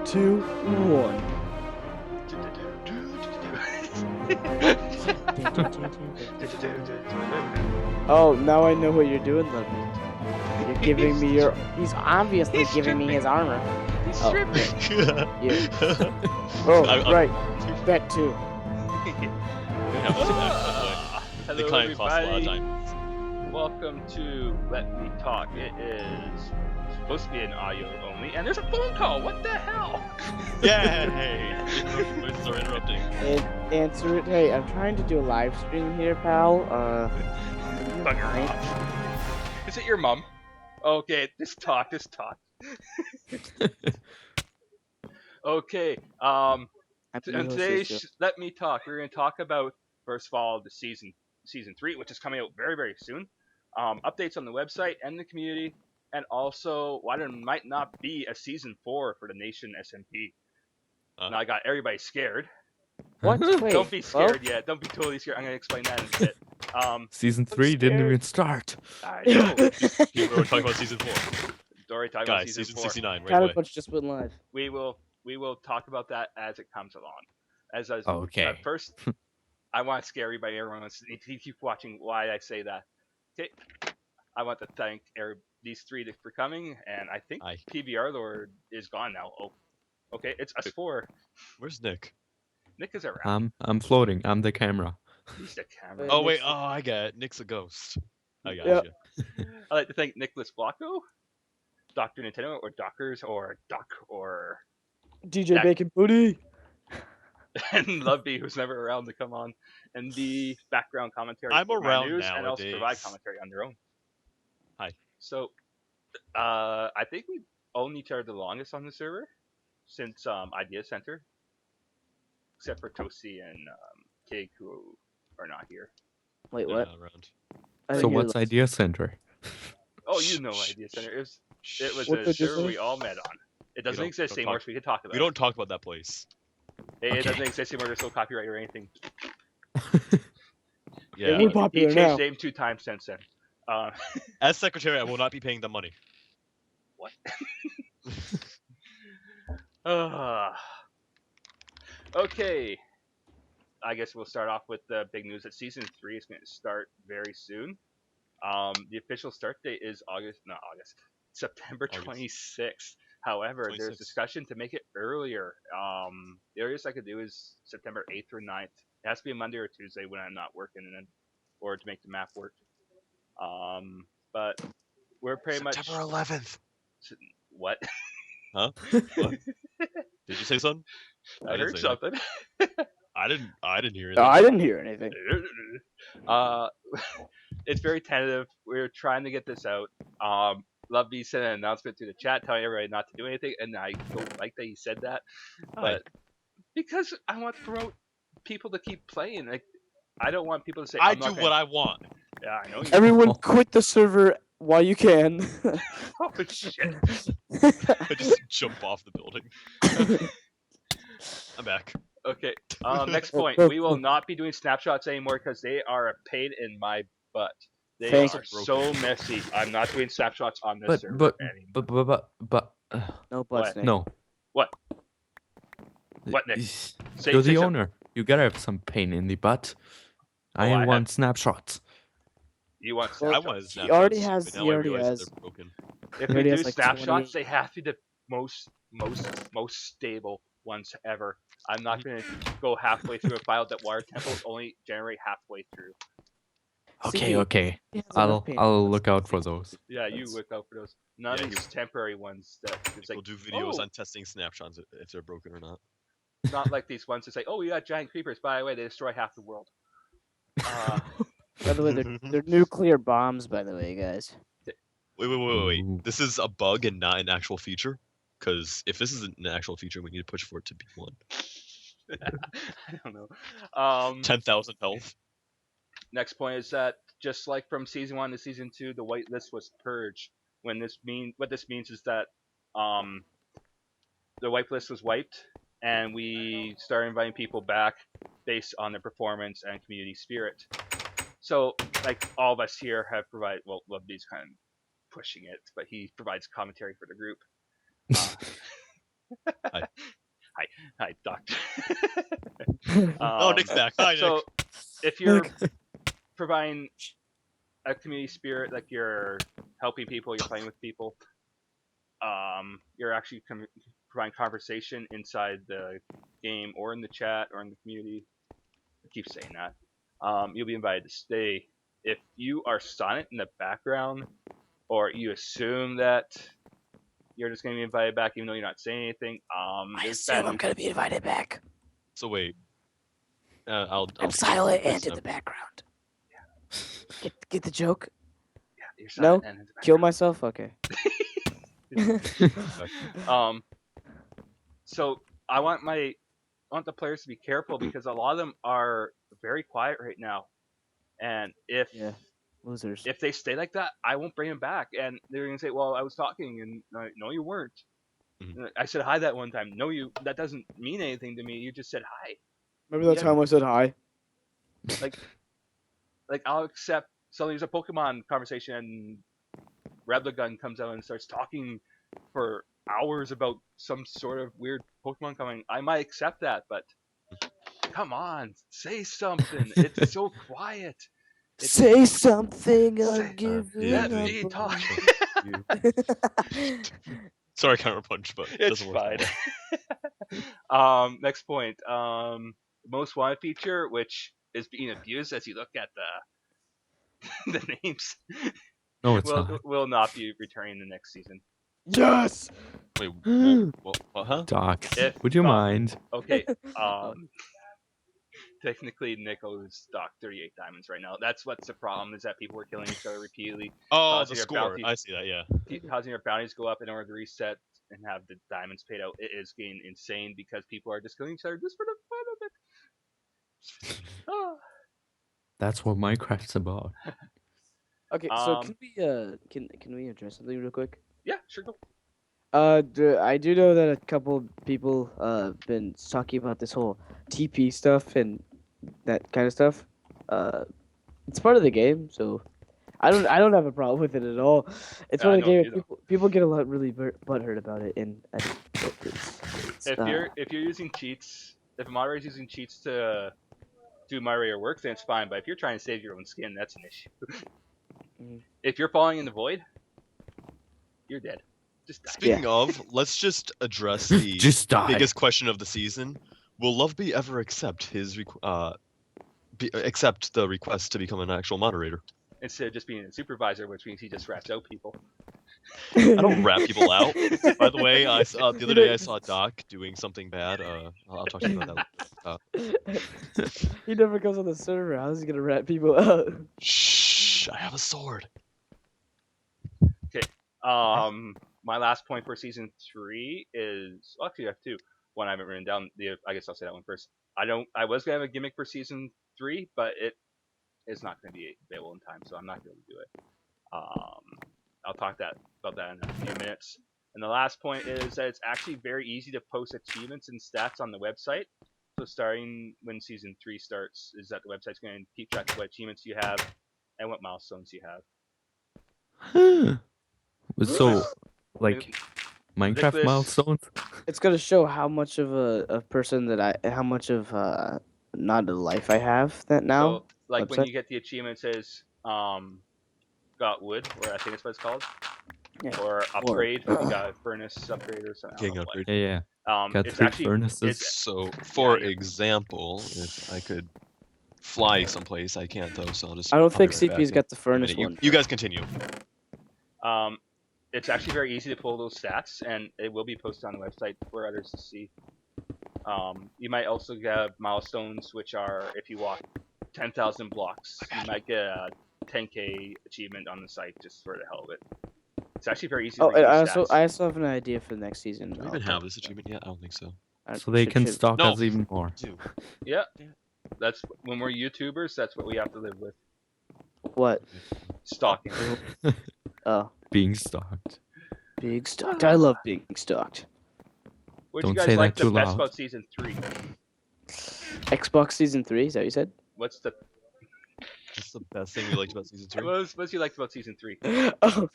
2, 1. Oh, now I know what you're doing, Luvbi. You're giving me your... He's obviously giving me his armor. He's Oh, stripping. yeah. Oh, right. That too. Hello, everybody. Welcome to Let Me Talk. It is supposed to be an audio only, and there's a phone call. What the hell? Yeah, hey. Voices are interrupting. Answer it. Hey, I'm trying to do a live stream here, pal. Bugger off. Is it your mom? Okay, this talk. Okay, on today's Let Me Talk, we're going to talk about, first of all, the season 3, which is coming out very, very soon. Updates on the website and the community, and also why there might not be a season 4 for the NATION SMP. Now I got everybody scared. What? Wait, don't be scared yet. Don't be totally scared. I'm going to explain that in a bit. Season 3 didn't even start. I know. We were talking about season 4. Already talking about season 4. 69, right away. CounterPunch just went live. We will talk about that as it comes along. Okay. First, I want to scare everybody. Everyone wants to keep watching why I say that. Okay. I want to thank these three for coming, and I think PBR Lord is gone now. Oh, okay. It's us four. Where's Nick? Nick is around. I'm floating. I'm the camera. He's the camera. Oh wait. Oh, I get it. Nick's a ghost. I got you. I'd like to thank NiclasBlocko, Dr. Nintendo, or Dockers, or Duck, or DJ Bacon Booty, and Luvbi, who's never around to come on and be background commentary. I'm for around news nowadays. and also provide commentary on their own. Hi. So, I think we've owned each other the longest on the server since Idea Center, except for Toasty and Kig, who are not here. Wait, what? So what's Idea Center? Oh, you know Idea Center. It was a server we all met on. It doesn't exist anymore, so we can talk about it. We don't talk about that place. It doesn't exist anymore. There's no copyright or anything. Yeah. We're popular he changed now. name 2 times since then. As secretary, I will not be paying them money. What? Okay. I guess we'll start off with the big news that season 3 is going to start very soon. The official start date is September 26th. However, there's discussion to make it earlier. The earliest I could do is September 8th or 9th. It has to be a Monday or Tuesday when I'm not working, or to make the map work. But we're pretty September 11th. What? Huh? What? Did you say something? I heard something. I didn't hear it. No, I didn't hear anything. It's very tentative. We're trying to get this out. Luvbi sent an announcement to the chat telling everybody not to do anything, and I don't like that he said that. But because I want to promote people to keep playing. Like, I don't want people to say I do what I want. Yeah, I know. Everyone quit the server while you can. Oh shit! I just jump off the building. I'm back. Okay. Next point. We will not be doing snapshots anymore because they are a pain in my butt. They are so messy. I'm not doing snapshots on this server anymore. But No buts, Nick. No. What? What, Nick? You're the owner. You gotta have some pain in the butt. I want snapshots. You want I snapshots? want snapshots. He already has. He already has. If we do snapshots, they have to be the most stable ones ever. I'm not going to go halfway through a file that Water Temples only generate halfway through. Okay. I'll look out for those. Yeah, you look out for those. None of these temporary ones that we'll do videos on testing snapshots if they're broken or not. Not like these ones that say, "Oh, you got giant creepers." By the way, they destroy half the world. By the way, they're nuclear bombs. By the way, guys. Wait. This is a bug and not an actual feature. Because if this isn't an actual feature, we need to push for it to be one. I don't know. 10,000 health. Next point is that just like from season 1 to season 2, the whitelist was purged. What this means is that the whitelist was wiped, and we started inviting people back based on their performance and community spirit. So, like, all of us here have provided. Well, Luvbi's kind of pushing it, but he provides commentary for the group. Hi, doctor. Oh, Nick's back. Hi, Nick. So if you're Nick. providing a community spirit, like you're helping people, you're playing with people, you're actually providing conversation inside the game or in the chat or in the community. I keep saying that. You'll be invited to stay. If you are silent in the background, or you assume that you're just going to be invited back even though you're not saying anything, I assume I'm gonna be invited back. So wait. I'll I'm silent and in the background. Get the joke? You're No? silent and in the Kill background. myself? Okay. So I want the players to be careful because a lot of them are very quiet right now, and if Yeah. Losers. if they stay like that, I won't bring them back, and they're gonna say, "Well, I was talking," and no, you weren't. Mhm. I said hi that one time. No, that doesn't mean anything to me. You just said hi. Remember that Yeah. time I said hi? Like I'll accept. So there's a Pokemon conversation, and Gun comes out and starts talking for hours about some sort of weird Pokemon coming. I might accept that, but come on, say something. It's so quiet. Say something, Say- I'm giving Let Yeah, me talk. Sorry, Counterpunch, but it It's doesn't work. fine. Next point. Most wanted feature, which is being abused as you look at the names, No, it's not. will not be returning the next season. Yes! Wait, what, huh? Doc, If- would you oh. mind? Okay. Technically, Nick owes stock 38 diamonds right now. That's what's the problem, is that people were killing each other repeatedly, Oh, causing the your score. bounties- I see that, yeah. causing your bounties to go up in order to reset and have the diamonds paid out. It is getting insane because people are just killing each other just for the fun of it. Oh. That's what Minecraft's about. Okay, so Um, can we address something real quick? Yeah, sure. Go. I do know that a couple people been talking about this whole TP stuff and that kind of stuff. It's part of the game, so I don't have a problem with it at all. It's Yeah, part I of the know game. you People get a lot really butthurt about it, and I think it's If you're using cheats, if a moderator's using cheats to do moderator work, then it's fine. But if you're trying to save your own skin, that's an issue. Mhm. If you're falling in the void, you're dead. Just die. Speaking of, let's just address the Just die. biggest question of the season. Will Luvbi ever accept accept the request to become an actual moderator? Instead of just being a supervisor, which means he just rats out people. I don't rat people out. By the way, I saw the other day I saw Doc doing something bad. I'll talk to you about that. He never comes on the server. How's he gonna rat people out? Shh! I have a sword. My last point for season 3 is, well, actually I have two. One I haven't written down. I guess I'll say that one first. I was gonna have a gimmick for season 3, but it is not gonna be available in time, so I'm not gonna do it. I'll talk about that in a few minutes. And the last point is that it's actually very easy to post achievements and stats on the website. So starting when season 3 starts, is that the website's going to keep track of what achievements you have and what milestones you have. So, like, Minecraft Nicholas- milestones? It's gonna show how much of a person that how much of not a life I have that now. So, like when website? you get the achievement, it says got wood, or I think it's what it's called, Yeah. or upgrade. You got a furnace upgrade or something. I don't King know what. upgrade. Yeah, yeah. Got It's 3 actually furnaces. So, for yeah. example, if I could fly someplace, I can't though. So I'll just. I don't I'll think be right CP's back got the in a furnace minute. one. You guys continue. It's actually very easy to pull those stats, and it will be posted on the website for others to see. You might also get milestones, which are if you walk 10,000 blocks, you might get a 10k achievement on the site just for the hell of it. It's actually very easy to Oh, reach I these also stats. have an idea for next season. Do we even have this achievement yet? I don't think so. So they can stalk No. us even more. Yeah, that's when we're YouTubers. That's what we have to live with. What? Stalking. Oh, Being stalked. being stalked. I love being stalked. What do you Don't guys say like that the too best loud. about season 3? Xbox season 3. Is that what you said? What's the What's the best thing you liked about season 3? what's you liked about season 3? Oh.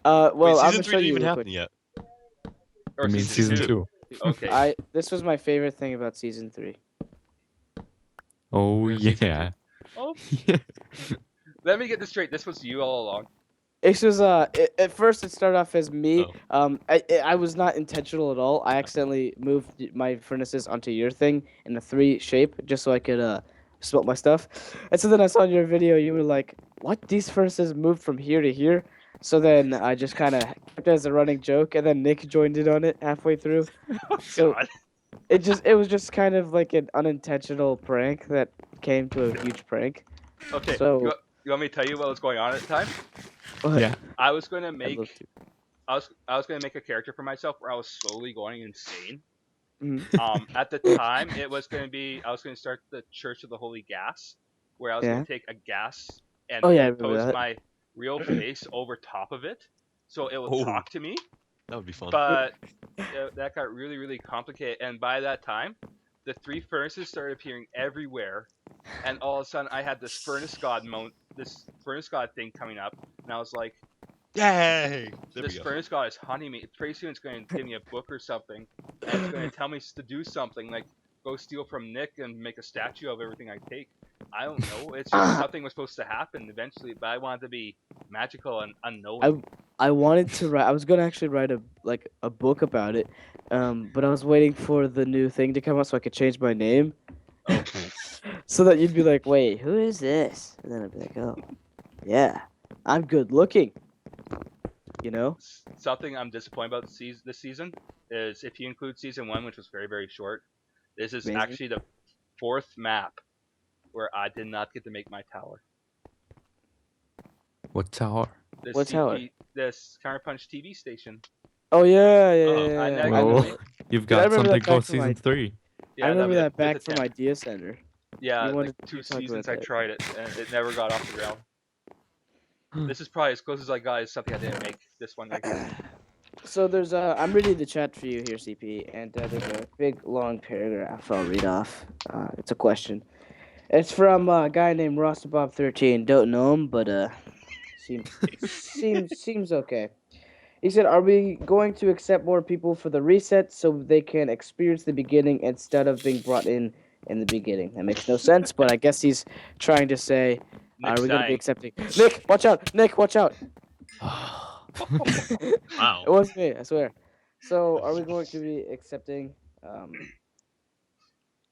Well, Wait, I'm season gonna 3 show didn't you even real happen quick. yet. Or I mean, season 2. Okay. This was my favorite thing about season 3. Oh, Or season yeah. Oh, let me get this straight. This was you all along. It was at first it started off as me. Oh. I was not intentional at all. I accidentally moved my furnaces onto your thing in a 3 shape just so I could smelt my stuff. And so then I saw in your video you were like, "What? These furnaces moved from here to here?" So then I just kind of kept it as a running joke, and then Nick joined in on it halfway through. Oh, So God. it was just kind of like an unintentional prank that came to a huge prank. Okay. So You want me to tell you what was going on at the time? what? Yeah. I was gonna I'd make love to. I was gonna make a character for myself where I was slowly going insane. Mhm. At the time, it was gonna be I was gonna start the Church of the Holy Gas, where I was Yeah. gonna take a gas and Oh yeah, I remember pose that. my real face over top of it, so it would Oh. talk to me. That would be fun. But that got really, really complicated, and by that time, the 3 furnaces started appearing everywhere, and all of a sudden, I had this furnace god thing coming up, and I was like, Yay! There we this go. furnace god is hunting me. Pretty soon it's going to give me a book or something, and it's going to tell me to do something, like go steal from Nick and make a statue of everything I take. I don't know. It's just something was supposed to happen eventually, but I wanted to be magical and unknown. I wanted to write. I was gonna actually write a book about it, but I was waiting for the new thing to come out so I could change my name. Oh. So that you'd be like, "Wait, who is this?" And then I'd be like, "Oh, yeah, I'm good looking." You know? Something I'm disappointed about this season is if you include season 1, which was very, very short, this is Amazing. actually the 4th map where I did not get to make my tower. What tower? What tower? This CounterPunchTV station. Oh yeah, yeah, Oh. yeah. yeah, I yeah. never I got know to Well, it. you've I got remember something that called back from season 3. I remember that back there's a from Idea Center. Yeah, You wanted like 2 to talk about seasons I that. tried it, and it never got off the ground. This is probably as close as I got is something I didn't make. This one right here. So there's I'm reading the chat for you here, CP, and there's a big long paragraph I'll read off. It's a question. It's from a guy named RostaBob13. Don't know him, but seems okay. He said, "Are we going to accept more people for the reset so they can experience the beginning instead of being brought in the beginning?" That makes no sense, but I guess he's trying to say, Nick's "Are we going to be dying. accepting?" Nick, watch out! Nick, watch out! Wow. It wasn't me, I swear. So, are we going to be accepting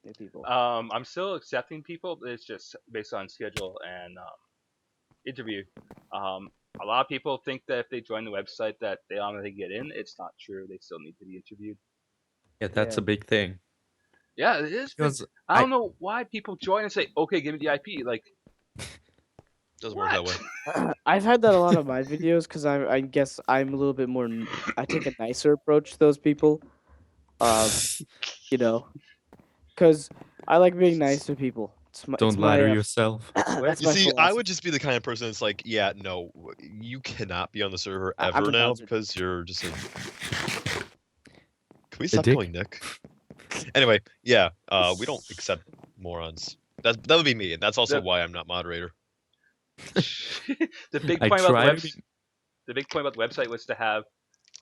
new people? I'm still accepting people, but it's just based on schedule and interview. A lot of people think that if they join the website that they automatically get in. It's not true. They still need to be interviewed. Yeah, that's Yeah. a big thing. Yeah, it is. Because I don't know why people join and say, "Okay, give me the IP." Like, Doesn't what? work that way. I've had that a lot of my videos because I guess I'm a little bit more. I take a nicer approach to those people. You know, because I like being nice to people. don't lie to yourself. That's You my see, I philosophy. would just be the kind of person that's like, yeah, no, you cannot be on the server I'm ever a now Bowser. because you're just a. Can we A stop dick? calling Nick? Anyway, yeah, we don't accept morons. That would be me, and that's also The- why I'm not moderator. the big I point about the tried. website. The big point about the website was to have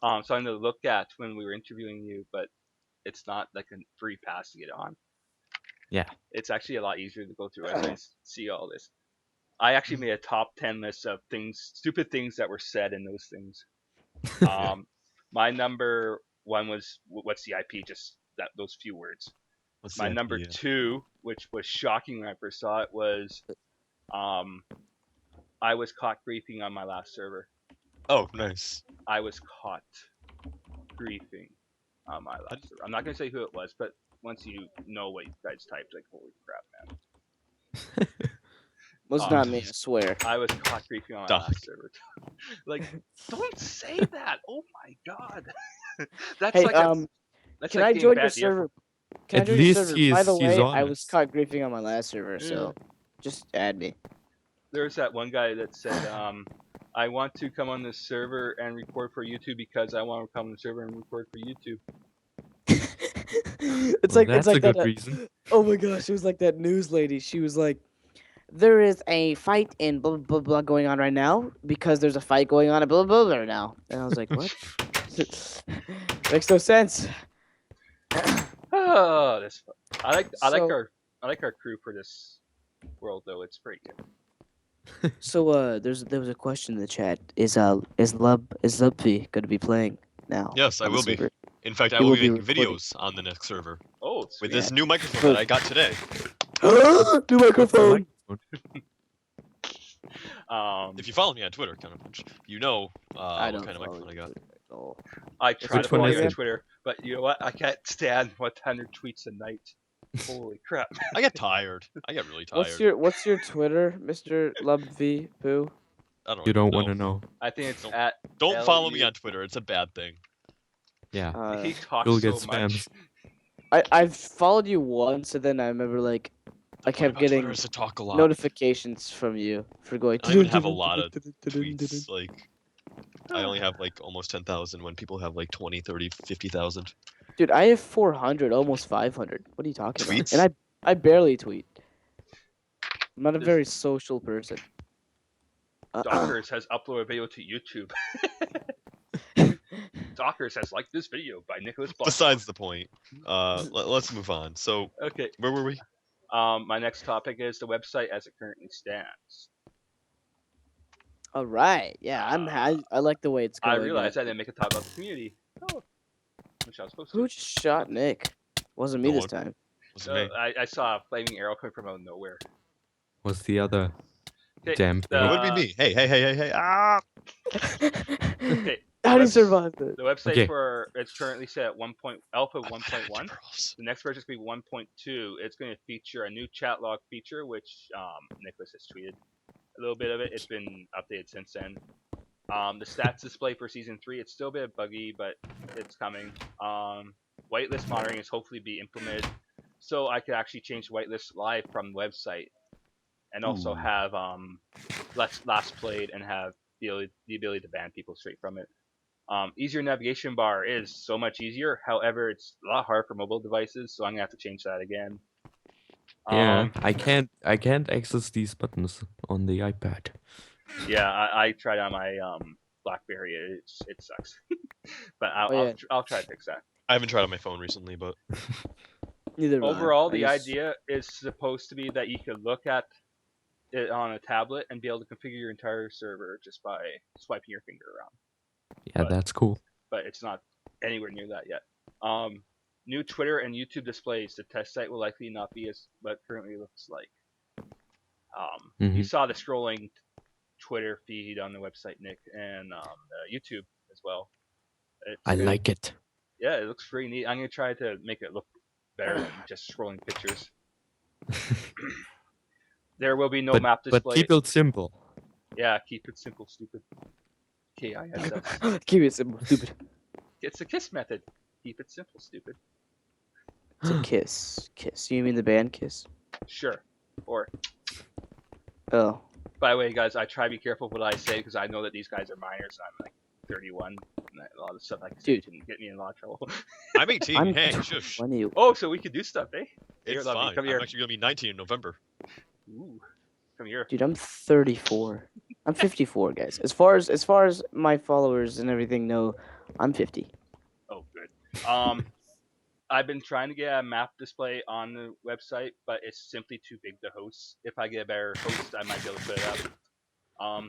something to look at when we were interviewing you, but it's not like a free pass to get on. Yeah. It's actually a lot easier to go through website and see all this. I actually made a top 10 list of stupid things that were said in those things. My number 1 was what's the IP? Just those few words. What's My the number idea? 2, which was shocking when I first saw it, was I was caught griefing on my last server. Oh, nice. I was caught griefing on my last server. I'm not gonna say who it was, but once you know what you guys typed, like, holy crap, man. Was not me, I swear. I was caught griefing on my Doc. last server. Like, don't say that. Oh my god. That's Hey, like that's can like I getting join bad your ear server? Can I At join your least server? he's By the way, I was honest. caught griefing on my last server, so just add me. There's that one guy that said, I want to come on this server and record for YouTube because I want to come on the server and record for YouTube. It's Well, like that's a that. good reason. Oh my gosh, it was like that news lady. She was like, "There is a fight in blah blah blah going on right now because there's a fight going on in blah blah blah right now." And I was like, "What?" Makes no sense. Oh, this. Fun. I like So- our crew for this world though. It's pretty good. So there was a question in the chat. Is Lubbi going to be playing now? Yes, I on the will be. server? In fact, I He will will be be making recording. videos on the next server Oh, with sweet. this new microphone that I got today. New microphone. If you follow me on Twitter, CounterPunch, you know I what don't kind of follow microphone I got. you at all. I try Which to follow one you is on it? Twitter, but you know what? I can't stand 100 tweets a night. Holy crap! I get tired. I get really tired. What's your Twitter, Mr. Lubvi Poo? I don't You even don't know. want to know. I think it's Don't- at. Don't follow me LU. on Twitter. It's a bad thing. Yeah. He talks You'll so get much. spams. I've followed you once, and then I remember like The I point kept about Twitter getting is to talk a lot. notifications from you for going. I don't even have a lot of tweets. Like, I only have like almost 10,000 when people have like 20, 30, 50,000. Dude, I have 400, almost 500. What are you talking Tweets? about? And I barely tweet. I'm not a This- very social person. Dockers has uploaded a video to YouTube. Dockers has liked this video by NiclasBlocko. Besides the point, let's move on. So, Okay. where were we? My next topic is the website as it currently stands. All right, yeah, I like the way it's I going. realized I didn't make a talk about the community. Oh, which I was supposed to. Who just shot Nick? Wasn't me No this one. time. Wasn't me. I saw a flaming arrow coming from out of nowhere. What's the other? Okay, Damn the- thing. It would be me. Hey! Ah! Okay, How do you webs- survive that? The website Okay. for it's currently set at alpha I'm 1.1. gonna pearls. The next version is going to be 1.2. It's going to feature a new chat log feature, which Nicholas has tweeted a little bit of it. It's been updated since then. The stats display for season 3, it's still a bit buggy, but it's coming. Whitelist monitoring is hopefully be implemented, so I could actually change whitelist live from the website, and also have last played and have the ability to ban people straight from it. Easier navigation bar is so much easier. However, it's a lot hard for mobile devices, so I'm gonna have to change that again. Yeah, I can't access these buttons on the iPad. Yeah, I tried on my BlackBerry. It sucks, but I'll try to fix that. I haven't tried on my phone recently, but Neither have I. Overall, I the just- idea is supposed to be that you could look at it on a tablet and be able to configure your entire server just by swiping your finger around. Yeah, that's cool. But it's not anywhere near that yet. New Twitter and YouTube displays. The test site will likely not be as what it currently looks like. You saw the scrolling Twitter feed on the website, Nick, and YouTube as well. I like it. Yeah, it looks pretty neat. I'm gonna try to make it look better than just scrolling pictures. There will be no map display. But keep it simple. Yeah, keep it simple, stupid. KISS. Keep it simple, stupid. It's a KISS method. Keep it simple, stupid. It's a kiss. Kiss. You mean the band Kiss? Sure. Or, Oh. by the way, guys, I try to be careful with what I say because I know that these guys are minors. I'm like 31. And a lot of stuff I say Dude. can get me in a lot of trouble. I'm 18. I'm Hey, shush. 20. Oh, so we could do stuff, eh? Here, It's Luvbi, fine. come here. I'm actually gonna be 19 in November. Ooh, come here. Dude, I'm 34. I'm 54, guys. As far as my followers and everything know, I'm 50. Oh, good. I've been trying to get a map display on the website, but it's simply too big to host. If I get a better host, I might be able to put it up.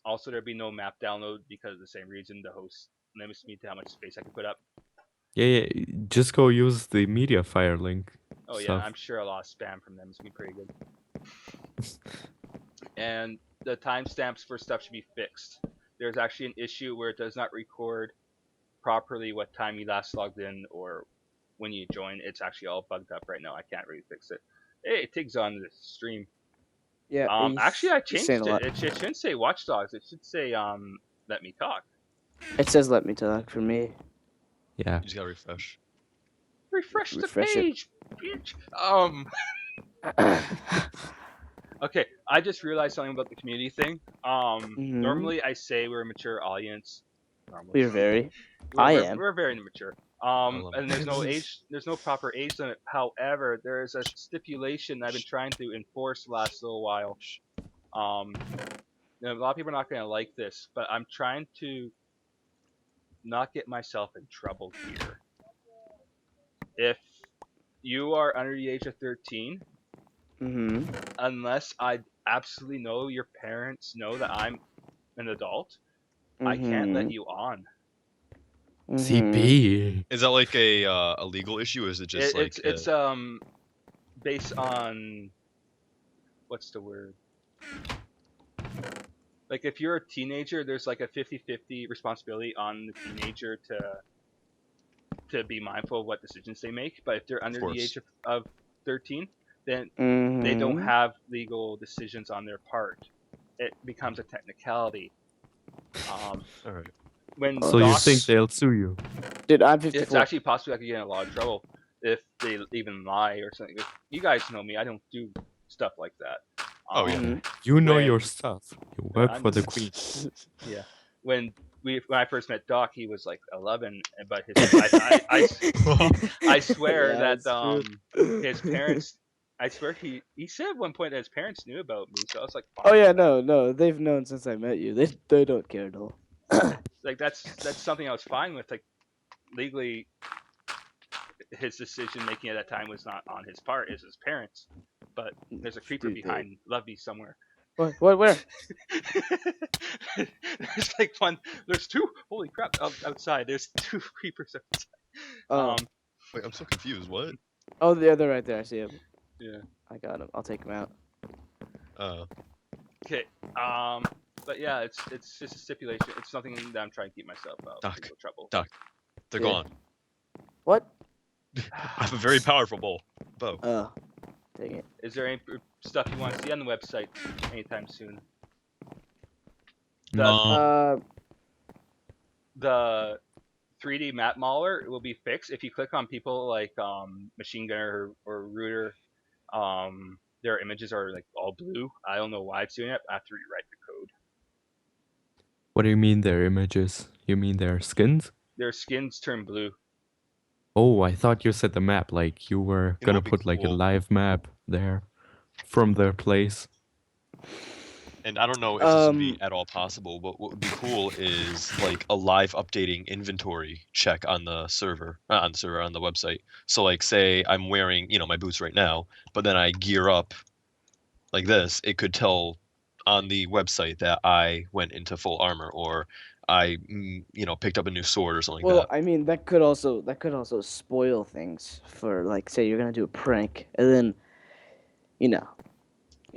Also, there'd be no map download because of the same reason. The host limits me to how much space I can put up. Yeah, just go use the Mediafire link. Oh yeah, stuff. I'm sure a lot of spam from them is gonna be pretty good. And the timestamps for stuff should be fixed. There's actually an issue where it does not record properly what time you last logged in or when you joined. It's actually all bugged up right now. I can't really fix it. Hey, Tig's on the stream. Yeah. Actually, I he's changed saying a lot. it. It shouldn't say Watchdogs. It should say Let Me Talk. It says "Let me talk" for me. Yeah. You just gotta refresh. Refresh the Refresh it. page, bitch. Okay, I just realized something about the community thing. Normally I say we're a mature audience. Normally. We're very. We're, am. We're very mature. love And it. there's no age. There's no proper age limit. However, there is a stipulation I've been trying to enforce the last little while. A lot of people are not going to like this, but I'm trying to not get myself in trouble here. If you are under the age of 13, Mm-hmm. unless I absolutely know your parents know that I'm an adult, I Mm-hmm. can't let you on. CP. Is that like a legal issue, or is it just like It's based on what's the word? Like if you're a teenager, there's like a 50-50 responsibility on the teenager to be mindful of what decisions they make. But if they're under the course. age of 13, then Mm-hmm. they don't have legal decisions on their part. It becomes a technicality. all right. When So you docs, think they'll sue you? Dude, I'm it's 54. actually possible I could get in a lot of trouble if they even lie or something. You guys know me; I don't do stuff like that. Oh, yeah. Mhm. You know When- your stuff. You work I'm for the just- queen. Yeah. When I first met Doc, he was like 11, but I swear Yeah, that it's true. his parents. I swear he said at one point that his parents knew about me, so I was like, Oh fine yeah, with that. no, they've known since I met you. They don't care at all. Like that's something I was fine with. Like legally, his decision making at that time was not on his part; it's his parents. But there's a creeper Dude, behind Luvbi somewhere. What? Where? There's like one. There's two. Holy crap! Outside, there's two creepers outside. Oh, Wait, I'm so confused. What? oh, the other right there. I see him. Yeah. I got him. I'll take him out. Okay. But yeah, it's just a stipulation. It's something that I'm trying to keep myself out of Doc. legal trouble. Doc. They're Yeah. gone. What? I have a very powerful bow. Oh, dang it. Is there any stuff you want to see on the website anytime soon? No. The 3D map mauler will be fixed if you click on people like Machine Gunner or Rooter. Their images are like all blue. I don't know why it's doing it. I have to rewrite the code. What do you mean their images? You mean their skins? Their skins turn blue. Oh, I thought you said the map. Like you were You know gonna what'd be put like a cool? live map there from their place. And I don't know if this would be at all possible, but what would be cool is like a live updating inventory check on the server, on the website. So like, say I'm wearing, my boots right now, but then I gear up like this, it could tell on the website that I went into full armor, or I, picked up a new sword or something Well, like that. I mean that could also spoil things for like say you're gonna do a prank and then, you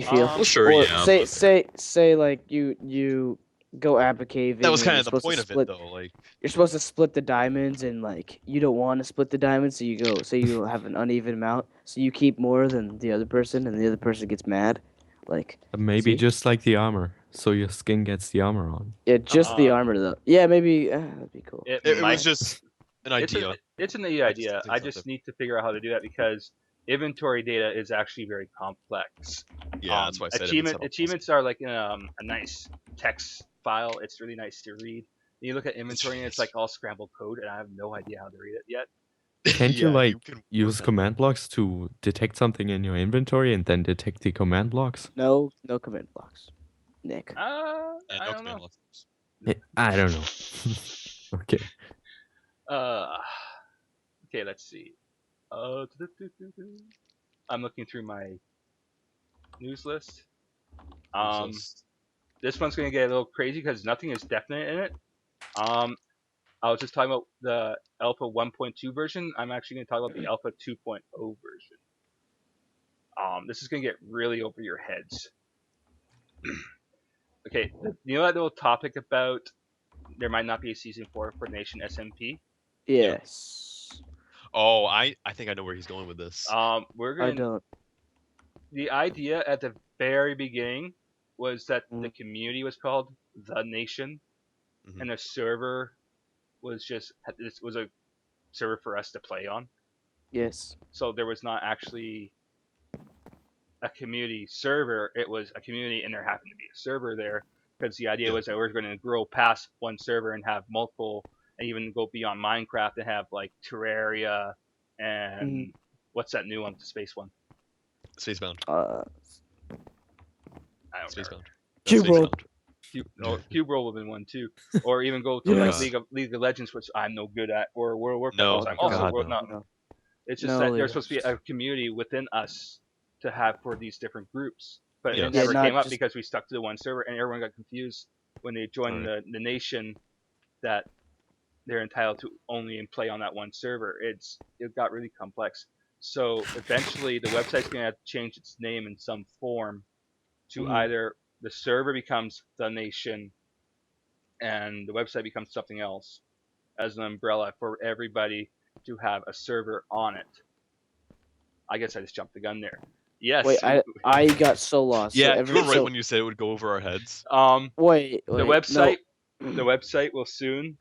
feel. Well, sure, or yeah, say like you go apple caving. That was and kind you're of the supposed to point of split- it, though. Like, You're supposed to split the diamonds and like you don't want to split the diamonds, so you have an uneven amount, so you keep more than the other person, and the other person gets mad. Like Maybe see? just like the armor, so your skin gets the armor on. Yeah, just the Um, armor though. Yeah, maybe that'd be cool. it might- was just an idea. It's a neat idea. think I something. just need to figure out how to do that because inventory data is actually very complex. Yeah, that's why I said achievements are like a nice text file. It's really nice to read. And you look at inventory and it's like all scrambled code, and I have no idea how to read it yet. Can't you Yeah, like can use work on command blocks to detect something in your inventory and then detect the command blocks? No command blocks, Nick. that. Yeah, I no don't command know. blocks. I don't know. Okay. Okay, let's see. I'm looking through my news list. This one's gonna get a little crazy because nothing is definite in it. I was just talking about the Alpha 1.2 version. I'm actually gonna talk about the Alpha 2.0 version. This is gonna get really over your heads. Okay, you know that little topic about there might not be a season 4 for Nation SMP? Yes. Oh, I think I know where he's going with this. We're I gonna. don't. The idea at the very beginning was that the Mm. community was called the Nation, Mhm. and the server was just this was a server for us to play on. Yes. So there was not actually a community server. It was a community, and there happened to be a server there because the idea was that we're going to grow past one server and have multiple, and even go beyond Minecraft and have like Terraria and what's that new one, the space one? Spacebound. I don't remember. Spacebound. Cube World. Cube Roll would have been one too, or even go to Yes. like League of Legends, which I'm no good at, or World of Warcraft, No. which I'm Oh, also God, world, no. not. No. It's just No, that League there's of supposed to be a community within us to have for these different groups, but Yes. it never Yeah, not came up just- because we stuck to the one server, and everyone got confused when they joined the nation that they're entitled to only play on that one server. It got really complex. So eventually, the website's going to have to change its name in some form to either the server becomes the nation and the website becomes something else as an umbrella for everybody to have a server on it. I guess I just jumped the gun there. Yes. Wait, I got so lost. Yeah, so you were right when you said it would go over our heads. Wait, the website, the website will soon,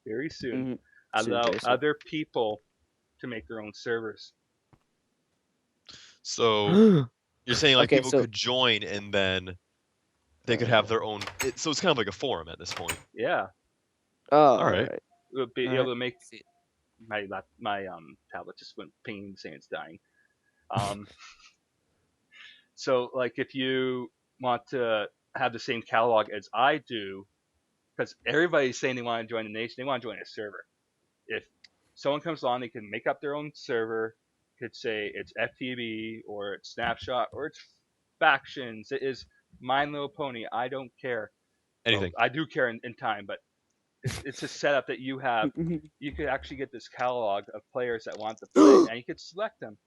very soon, allow very soon. other people to make their own servers. So you're saying like Okay, people could join and then they could have their own. So it's kind of like a forum at this point. Yeah. Oh, all right. We'll be All able to make my tablet just went pinging saying it's dying. So like if you want to have the same catalog as I do, because everybody's saying they want to join the nation, they want to join a server. If someone comes on, they can make up their own server. Could say it's FTB or it's Snapshot or it's Factions. It is My Little Pony. I don't care. Anything. Well, I do care in time, but it's a setup that you have. You could actually get this catalog of players that want to play, and you could select them.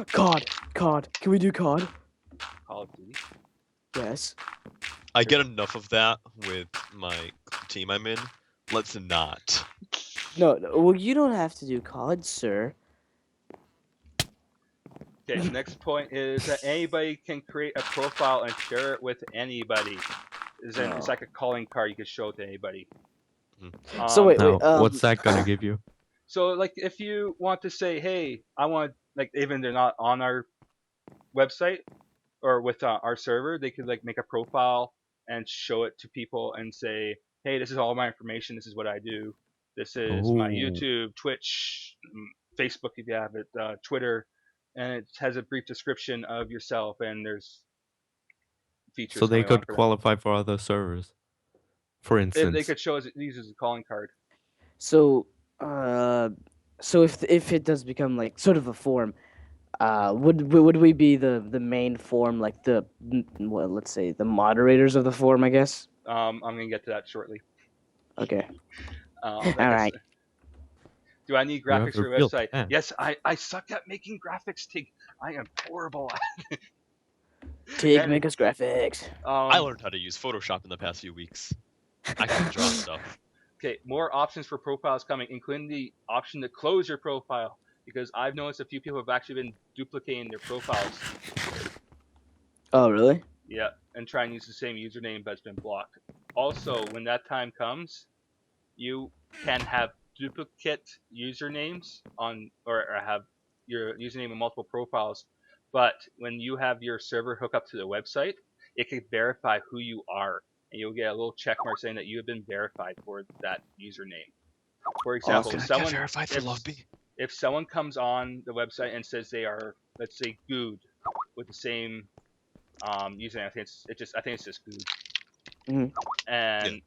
COD. Can we do COD? Call of Duty. Yes. I get enough of that with my team I'm in. Let's not. No, well, you don't have to do COD, sir. Okay, the next point is that anybody can create a profile and share it with anybody. It's like a calling card you can show to anybody. So wait, Now, what's that gonna give you? So like if you want to say, hey, I want, like even they're not on our website or with our server, they could like make a profile and show it to people and say, hey, this is all my information. This is what I do. This is my YouTube, Twitch, Facebook if you have it, Twitter, and it has a brief description of yourself and there's features. So they going on could for that. qualify for other servers. For instance, If they could show us these as a calling card. So, so if it does become like sort of a forum, would we be the main forum, like well, let's say the moderators of the forum, I guess? I'm gonna get to that shortly. Okay. All right. Do I need You have graphics for a your real website? plan. Yes, I suck at making graphics, Tig. I am horrible at it. Tig, make us graphics. I learned how to use Photoshop in the past few weeks. I can draw stuff. Okay, more options for profiles coming, including the option to close your profile, because I've noticed a few people have actually been duplicating their profiles. Oh, really? Yeah, and try and use the same username but it's been blocked. Also, when that time comes, you can have duplicate usernames on, or have your username in multiple profiles, but when you have your server hook up to the website, it can verify who you are, and you'll get a little check mark saying that you have been verified for that username. For example, Awesome. Verified for Luvbi. If someone comes on the website and says they are, let's say, Good with the same username, I think it's just Good, and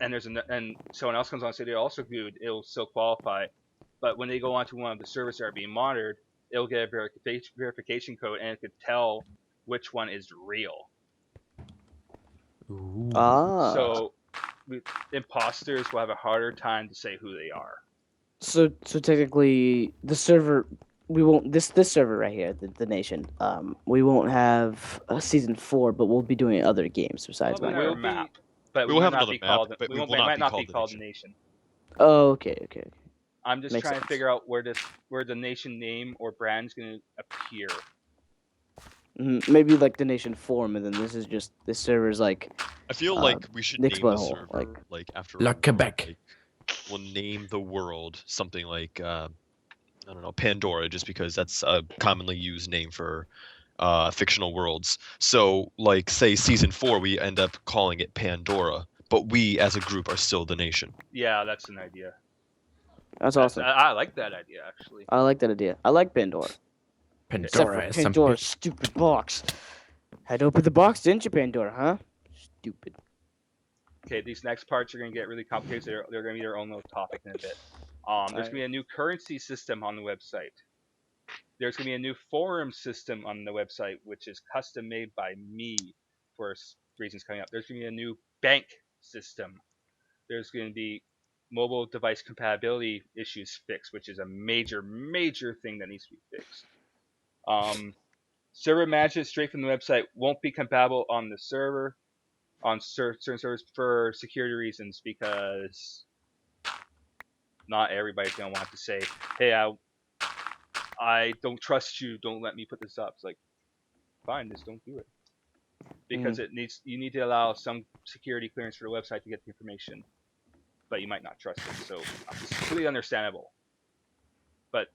and someone else comes on and say they're also Good, it'll still qualify. But when they go onto one of the servers that are being monitored, it'll get a verification code, and it could tell which one is real. Ooh. So imposters will have a harder time to say who they are. So technically, the server, we won't, this server right here, the nation, we won't have a season 4, but we'll be doing other games besides Well, Minecraft. we'll map, but we we will might have not another be map, called. but We we won't, will might not not be be called called the the nation. Oh, okay. I'm just Makes trying sense. to figure out where the nation name or brand is going to appear. Maybe like the nation forum, and then this server's like. I feel like we should Nick's name the butthole, server like after La a word, Quebec. like, we'll name the world something like I don't know, Pandora, just because that's a commonly used name for fictional worlds. So like say season 4, we end up calling it Pandora, but we as a group are still the nation. Yeah, that's an idea. That's awesome. I like that idea actually. I like that idea. I like Pandora. Except for Pandora SMP. Pandora's stupid box. Had to open the box, didn't you, Pandora? Huh? Stupid. Okay, these next parts are going to get really complicated. So they're going to be their own little topic in a bit. There's going to be a new currency system on the website. There's going to be a new forum system on the website, which is custom made by me for reasons coming up. There's going to be a new bank system. There's going to be mobile device compatibility issues fixed, which is a major, major thing that needs to be fixed. Server management straight from the website won't be compatible on the server, on certain servers for security reasons, because not everybody's going to want to say, hey, I don't trust you, don't let me put this up. It's like, fine, just don't do it. Because you need to allow some security clearance for the website to get the information, but you might not trust it. So it's completely understandable. But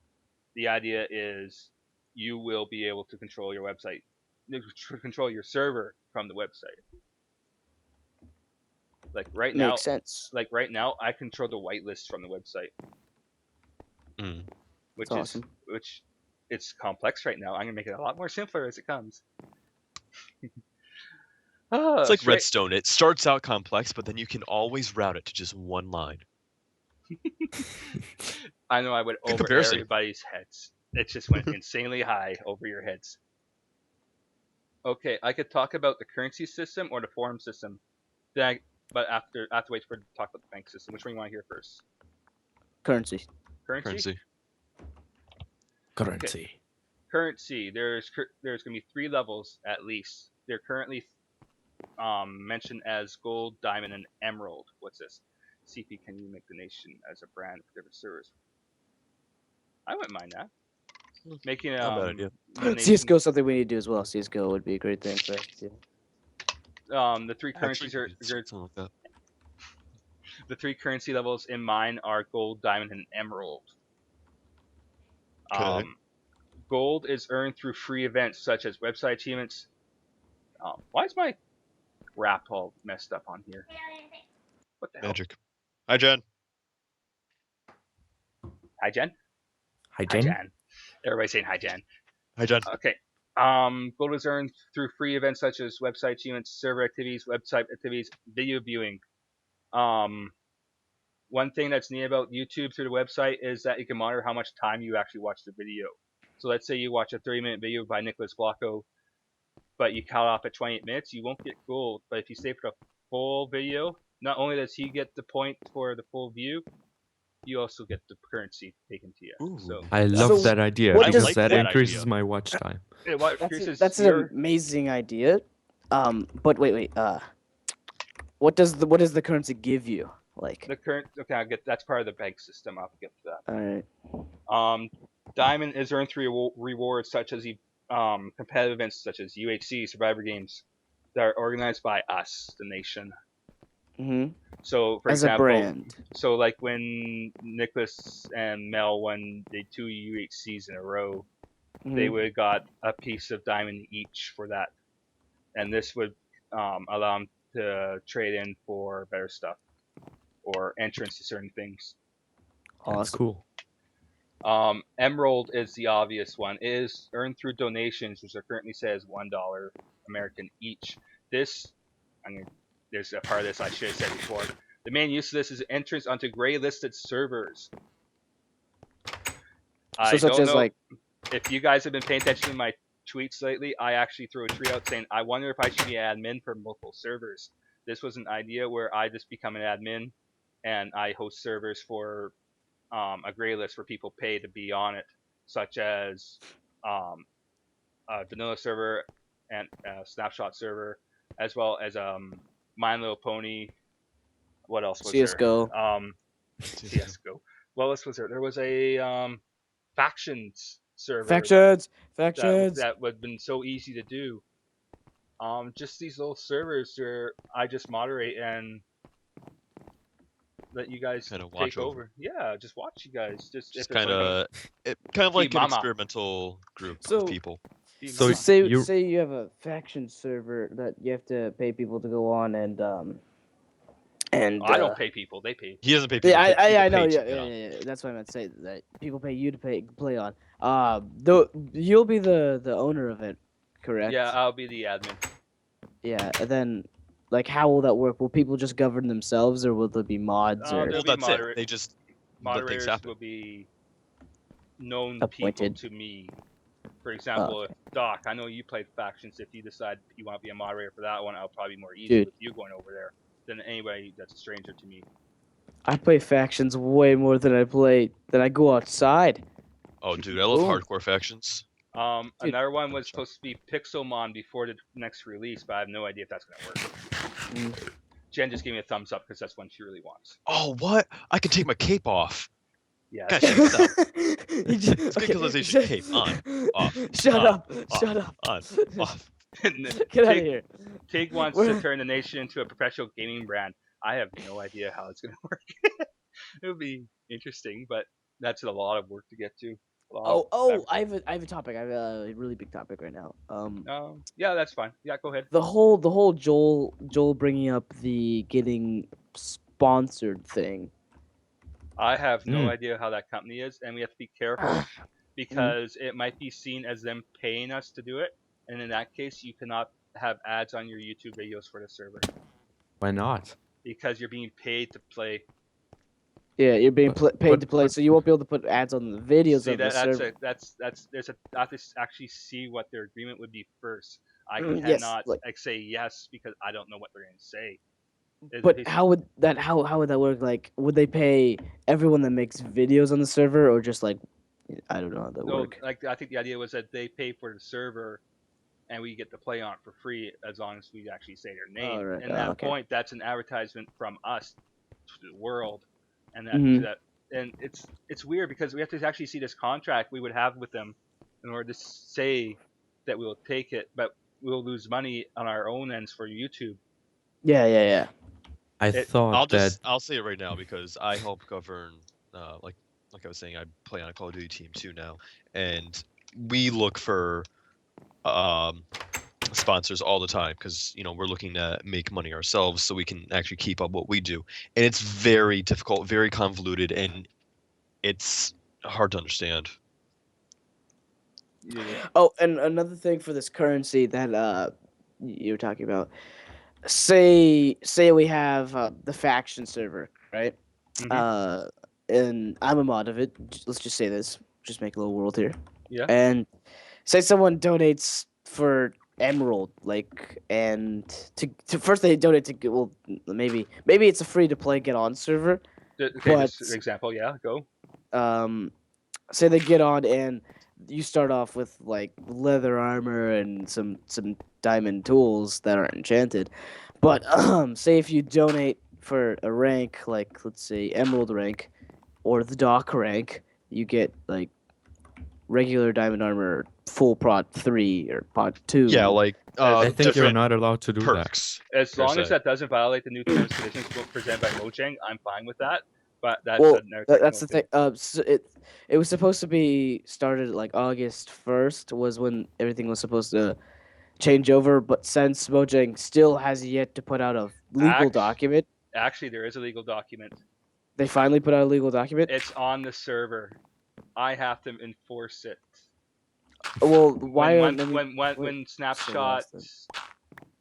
the idea is you will be able to control your website, control your server from the website. Like right now, Makes sense. Like right now, I control the whitelist from the website, which That's awesome. which it's complex right now. I'm gonna make it a lot more simpler as it comes. It's like Redstone. It starts out complex, but then you can always route it to just one line. I know I went Good over comparison. everybody's heads. It just went insanely high over your heads. Okay, I could talk about the currency system or the forum system. But I have to wait for to talk about the bank system. Which one you want to hear first? Currency. Currency. Currency. Okay. Currency. There's going to be 3 levels at least. They're currently mentioned as gold, diamond, and emerald. What's this? CP, can you make the nation as a brand for different servers? I wouldn't mind that. Making Not a bad idea. CSGO is something we need to do as well. CSGO would be a great thing for us to do. The 3 currencies something like that. The 3 currency levels in mine are gold, diamond, and emerald. Okay. Gold is earned through free events such as website achievements. Why is my wrap all messed up on here? What the hell? Magic. Hi, Jen. Hi, Jen. Hi, Jen. Everybody's saying hi, Jen. Hi, Jen. Okay. Gold is earned through free events such as website achievements, server activities, website activities, video viewing. One thing that's neat about YouTube through the website is that you can monitor how much time you actually watch the video. So let's say you watch a 30-minute video by NiclasBlocko, but you cut off at 28 minutes, you won't get gold. But if you stay for the full video, not only does he get the point for the full view, you also get the currency taken to you. Ooh. So I love that idea what because does- that that increases idea. my watch time. That's an amazing idea. But wait. What does the currency give you? Like the current. Okay, that's part of the bank system. I'll get to that. all right. Diamond is earned through rewards such as competitive events such as UHC, Survivor Games, that are organized by us, the nation. Mm-hmm. So, for As example, a brand. so like when Nicholas and Mel won the 2 UHCs in a row, they would have got a piece of diamond each for that, and this would allow them to trade in for better stuff or entrance to certain things. That's cool. Emerald is the obvious one. It is earned through donations, which are currently says $1 American each. There's a part of this I should have said before. The main use of this is entrance onto gray listed servers. I don't know if you guys have been paying attention to my tweets lately. I actually threw a tweet out saying I wonder if I should be an admin for multiple servers. This was an idea where I just become an admin and I host servers for a gray list where people pay to be on it, such as a vanilla server and a snapshot server, as well as My Little Pony. What else was CSGO. there? CSGO. What else was there? There was a factions server. Factions. That would have been so easy to do. Just these little servers where I just moderate and let you guys take over. Yeah, just watch you guys. Just kind of like an experimental group of people. So say you have a faction server that you have to pay people to go on and I don't pay people; they pay. He doesn't pay people. Yeah, I know. Yeah. That's what I meant to say. That people pay you to play on. Though you'll be the owner of it, correct? Yeah, I'll be the admin. Yeah, and then, like, how will that work? Will people just govern themselves, or will there be mods or There'll Well, be that's it. They just let things moderators happen. will be known appointed? people to me. For example, okay. if Doc, I know you played factions. If you decide you want to be a moderator for that one, I'll probably be more easy Dude. with you going over there than anybody that's a stranger to me. I play factions way more than I go outside. Oh, dude, I love Ooh. hardcore factions. Dude. Another one was supposed to be Pixelmon before the next release, but I have no idea if that's gonna work. Jen just gave me a thumbs up because that's one she really wants. Oh, what? I can take my cape off. Yeah. Guys, check this out. Skilletization cape on, off. Shut on, up! off, Shut up! on, off. Get out of here! Tig wants to turn the nation into a professional gaming brand. I have no idea how it's gonna work. It would be interesting, but that's a lot of work to get to. I have a topic. I have a really big topic right now. Yeah, that's fine. Yeah, go ahead. The whole Joel bringing up the getting sponsored thing. I have no idea how that company is, and we have to be careful because it might be seen as them paying us to do it, and in that case, you cannot have ads on your YouTube videos for the server Why not? because you're being paid to play. Yeah, you're being paid to play, so you won't be able to put ads on the videos See, of the server. I have to actually see what their agreement would be first. I Yes, cannot like, say yes because I don't know what they're going to say. but how would that work? Like, would they pay everyone that makes videos on the server, or just like, I don't know how that work. Like I think the idea was that they pay for the server, and we get to play on it for free as long as we actually say their name. Right. And that Okay. point, that's an advertisement from us to the world, and and it's weird because we have to actually see this contract we would have with them in order to say that we'll take it, but we'll lose money on our own ends for YouTube. Yeah. I thought I'll say it right now because I help govern. Like I was saying, I play on a Call of Duty team too now, and we look for sponsors all the time because we're looking to make money ourselves so we can actually keep up what we do, and it's very difficult, very convoluted, and it's hard to understand. Yeah. Oh, and another thing for this currency that you were talking about. Say we have the faction server, right? Mhm. And I'm a mod of it. Let's just say this. Just make a little world here. Yeah. And say someone donates for Emerald, like, and to first they donate to, well, maybe it's a free to play get on server. Okay, But just example. Yeah, go. say they get on and you start off with like leather armor and some diamond tools that aren't enchanted. But say if you donate for a rank, like let's say Emerald rank or the Dock rank, you get like regular diamond armor, full prot 3 or prot 2. Yeah, like I think you're different not allowed to do perks. As long as se. that doesn't violate the new terms and conditions presented by Mojang, I'm fine with that. But that's Well, another that's the technical thing. So it was supposed to be started like August 1st was when everything was supposed to change over, but since Mojang still has yet to put out a legal document, Actually, there is a legal document. they finally put out a legal document. It's on the server. I have to enforce it. Well, why when snapshots,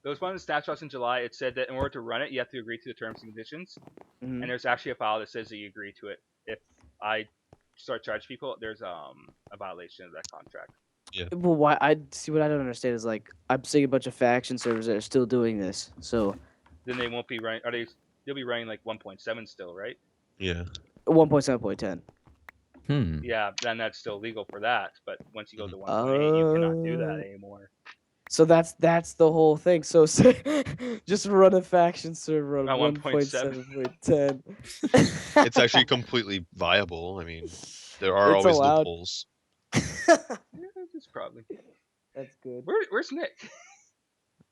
those one snapshots in July, it said that in order to run it, you have to agree to the terms and conditions. Mhm. And there's actually a file that says that you agree to it. If I start charging people, there's a violation of that contract. Yeah. Well, why I see what I don't understand is like I'm seeing a bunch of faction servers that are still doing this. So then they won't be running. They'll be running like 1.7 still, right? Yeah. 1.7.10. Yeah, then that's still legal for that. But once you go to 1.8, you cannot do that anymore. So that's the whole thing. So just run a faction server on 1.7.10. It's actually completely viable. I mean, there are It's always allowed. loopholes. It's probably. That's good. Where's Nick?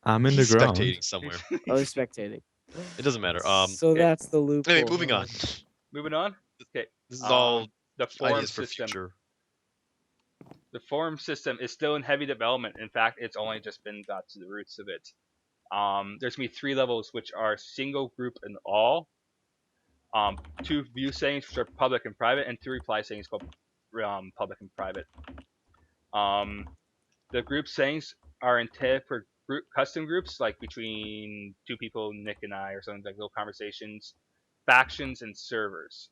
I'm in He's the ground. spectating somewhere. Oh, he's spectating. It doesn't matter. So that's the loophole. Anyway, moving on. Moving on. Okay. This is all the forum ideas for system. future. The forum system is still in heavy development. In fact, it's only just been got to the roots of it. There's gonna be 3 levels, which are single, group, and all. 2 view settings, which are public and private, and 2 reply settings called public and private. The group settings are intended for custom groups, like between two people, Nick and I, or something like little conversations, factions, and servers.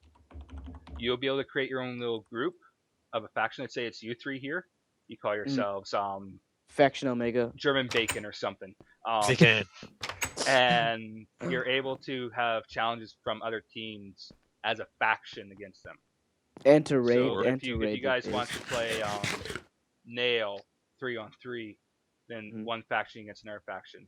You'll be able to create your own little group of a faction. Let's say it's you three here. You call yourselves Faction Omega. German Bacon or something. Bacon. And you're able to have challenges from other teams as a faction against them. And to raid. So and if to you raid guys want to play Nail 3-on-3, then one faction against another faction.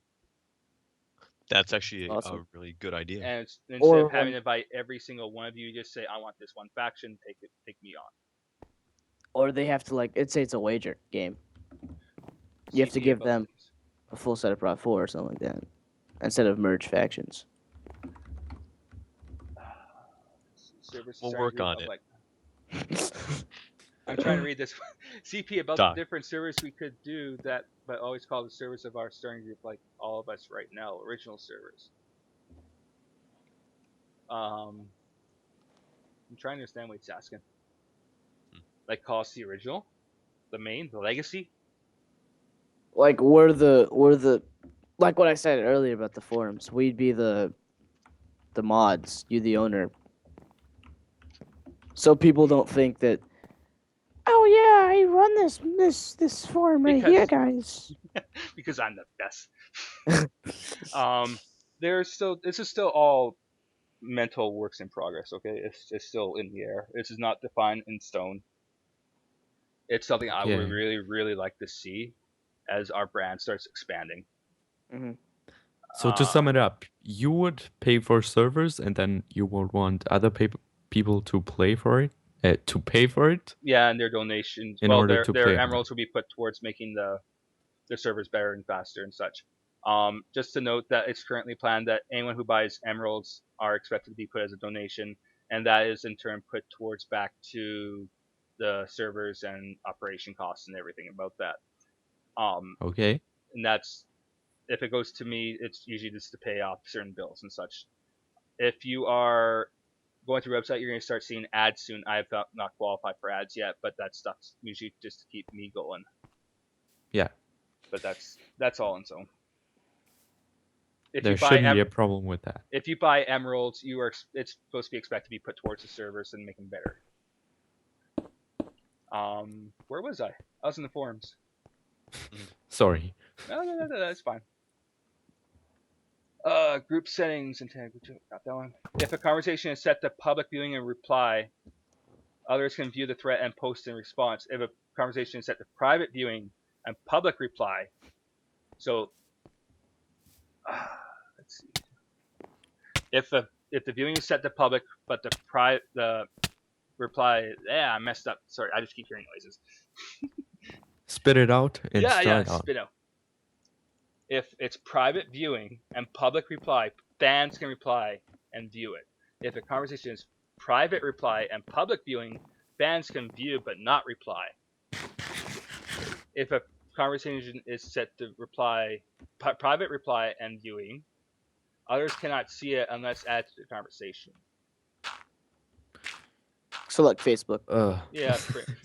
That's actually awesome. a really good idea. And instead of having to invite every single one of you, just say, I want this one faction, take me on. Or they have to, like, let's say it's a wager game. You have to give them a full set of Prot 4 or something like that, instead of merge factions. We'll work on it. I'm trying to read this CP about the different servers we could do that, but always call the servers of our starting group, like all of us right now, original servers. I'm trying to understand what he's asking. Like, call us the original, the main, the legacy. Like we're the like what I said earlier about the forums. We'd be the mods, you the owner. So people don't think that, oh yeah, I run this forum right here, guys. Because I'm the best. This is still all mental works in progress, okay? It's still in the air. This is not defined in stone. It's something I would really, really like to see as our brand starts expanding. Mm-hmm. So to sum it up, you would pay for servers, and then you would want other people to play for it, to pay for it. Yeah, and their donations, their emeralds will be put towards making the servers better and faster and such. Just to note that it's currently planned that anyone who buys emeralds are expected to be put as a donation, and that is in turn put towards back to the servers and operation costs and everything about that. Okay. And that's, if it goes to me, it's usually just to pay off certain bills and such. If you are going through the website, you're going to start seeing ads soon. I have not qualified for ads yet, but that stuff's usually just to keep me going. Yeah. But that's all in zone. There shouldn't be a problem with that. If you buy emeralds, it's supposed to be expected to be put towards the servers and make them better. Where was I? I was in the forums. Sorry. No, that's fine. Group settings and got that one. If a conversation is set to public viewing and reply, others can view the thread and post in response. If a conversation is set to private viewing and public reply, so let's see. If the viewing is set to public, but the reply, I messed up. Sorry, I just keep hearing noises. Spit it out and start out. Spit out. If it's private viewing and public reply, fans can reply and view it. If a conversation is private reply and public viewing, fans can view but not reply. If a conversation is set to private reply and viewing, others cannot see it unless added to the conversation. So like Facebook. Yeah.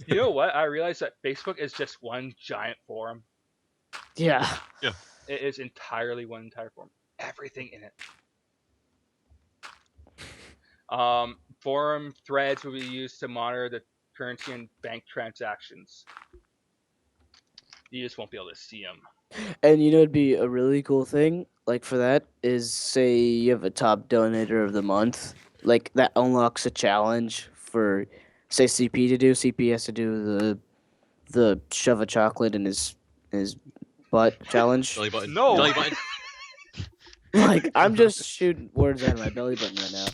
You know what? I realized that Facebook is just one giant forum. Yeah. Yeah. It is entirely one entire forum. Everything in it. Forum threads will be used to monitor the currency and bank transactions. You just won't be able to see them. And you know, it'd be a really cool thing, like for that, is say you have a top donator of the month, like that unlocks a challenge for, say, CP to do. CP has to do the shove a chocolate in his butt challenge. Belly button. No. Belly button. Like, I'm just shooting words out of my belly button right now.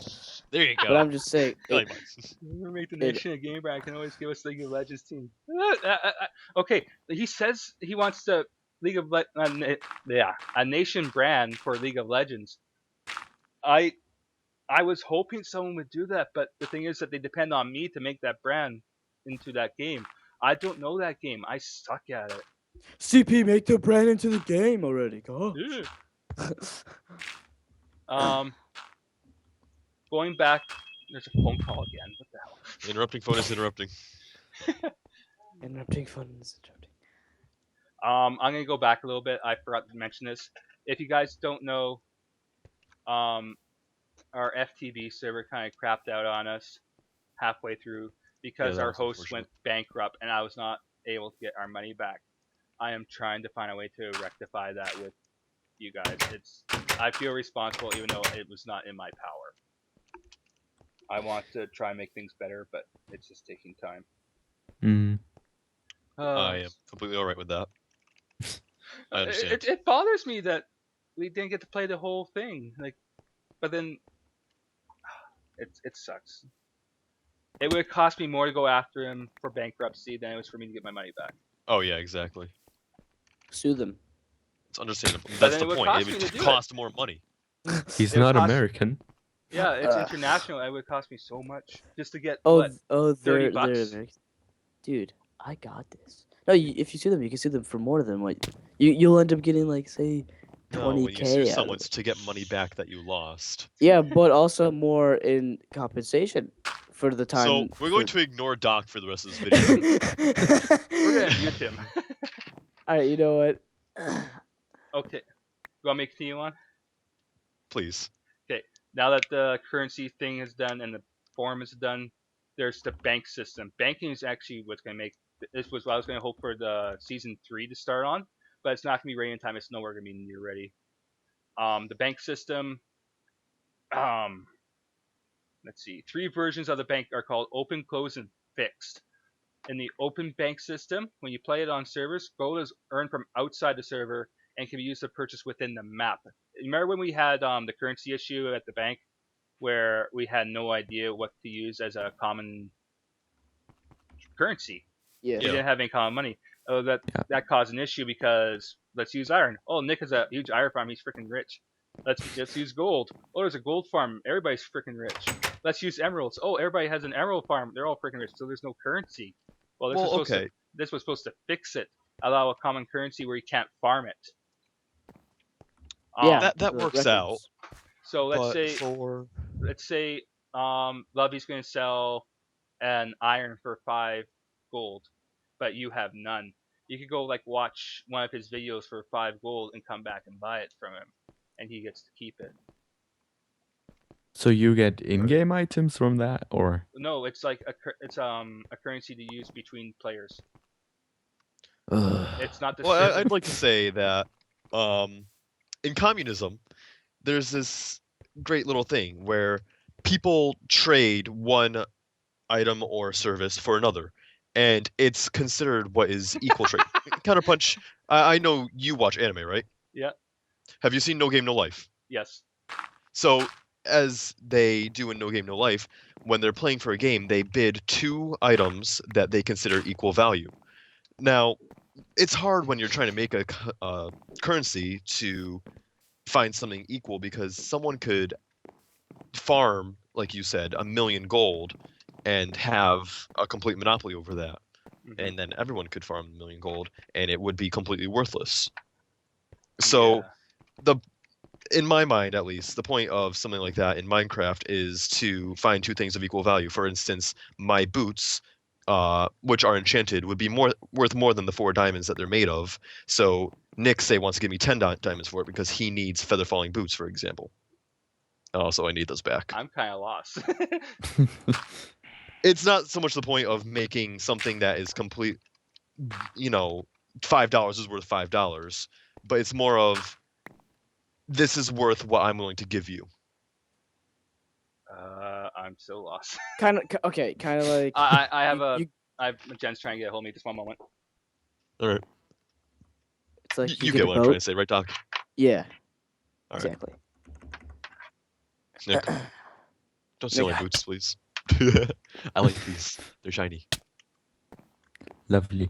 There you go. But I'm just saying. Belly buttons. Never make the nation a game brand. Can always give us League of Legends team. Okay, he says he wants to a nation brand for League of Legends. I was hoping someone would do that, but the thing is that they depend on me to make that brand into that game. I don't know that game. I suck at it. CP, make the brand into the game already. Go. Yeah. Going back, there's a phone call again. What the hell? Interrupting phone is interrupting. Interrupting phone is interrupting. I'm gonna go back a little bit. I forgot to mention this. If you guys don't know, our FTV server kind of crapped out on us halfway through because that our was host unfortunate. went bankrupt and I was not able to get our money back. I am trying to find a way to rectify that with you guys. I feel responsible even though it was not in my power. I want to try and make things better, but it's just taking time. Mm. I am completely alright with that. I understand. It bothers me that we didn't get to play the whole thing. But then it sucks. It would cost me more to go after him for bankruptcy than it was for me to get my money back. Oh yeah, exactly. Sue them. It's understandable. But That's then the it would point. cost It me would to do cost more money. He's It would not cost- American. Yeah, it's international. It would cost me so much just to get Oh, what? they're 30 bucks? American. Dude, I got this. No, if you sue them, you can sue them for more than what you'll end up getting, like, say, No, when you 20K sue out of someone, it. it's to get money back that you lost. Yeah, but also more in compensation for the time. So we're going to ignore Doc for the rest of this video. We're gonna mute him. All right, you know what? Okay. You want me to continue on? Please. Now that the currency thing is done and the form is done, there's the bank system. Banking is actually what's going to make this was what I was going to hope for the season 3 to start on, but it's not going to be ready in time. It's nowhere going to be near ready. The bank system. Let's see. 3 versions of the bank are called open, closed, and fixed. In the open bank system, when you play it on servers, gold is earned from outside the server and can be used to purchase within the map. Remember when we had the currency issue at the bank, where we had no idea what to use as a common currency? Yeah. We didn't have any common money. Oh, that caused an issue because let's use iron. Oh, Nick has a huge iron farm. He's freaking rich. Let's use gold. Oh, there's a gold farm. Everybody's freaking rich. Let's use emeralds. Oh, everybody has an emerald farm. They're all freaking rich. So there's no currency. Well, this was supposed to fix it. Allow a common currency where you can't farm it. Yeah, that works out. So let's say Luvbi's going to sell an iron for 5 gold, but you have none. You could go watch one of his videos for 5 gold and come back and buy it from him, and he gets to keep it. So you get in-game items from that, or no? It's like a currency to use between players. It's not the. Well, I'd like to say that in communism, there's this great little thing where people trade one item or service for another, and it's considered what is equal trade. Counterpunch. I know you watch anime, right? Yeah. Have you seen No Game No Life? Yes. So, as they do in No Game No Life, when they're playing for a game, they bid 2 items that they consider equal value. Now, it's hard when you're trying to make a currency to find something equal because someone could farm, like you said, 1,000,000 gold and have a complete monopoly over that. Mm-hmm. And then everyone could farm 1,000,000 gold and it would be completely worthless. So in my mind, at least, the point of something like that in Minecraft is to find 2 things of equal value. For instance, my boots, which are enchanted, would be worth more than the 4 diamonds that they're made of. So Nick, say, wants to give me 10 diamonds for it because he needs feather falling boots, for example. Also, I need those back. I'm kind of lost. It's not so much the point of making something that is complete, $5 is worth $5, but it's more of this is worth what I'm willing to give you. I'm so lost. Kind of like. I have Jen's trying to get a hold of me. Just one moment. All right. It's like you get what I'm trying to say, right, Doc? Yeah. All right. Exactly. Nick, don't steal my boots, please. I like these. They're shiny. Lovely.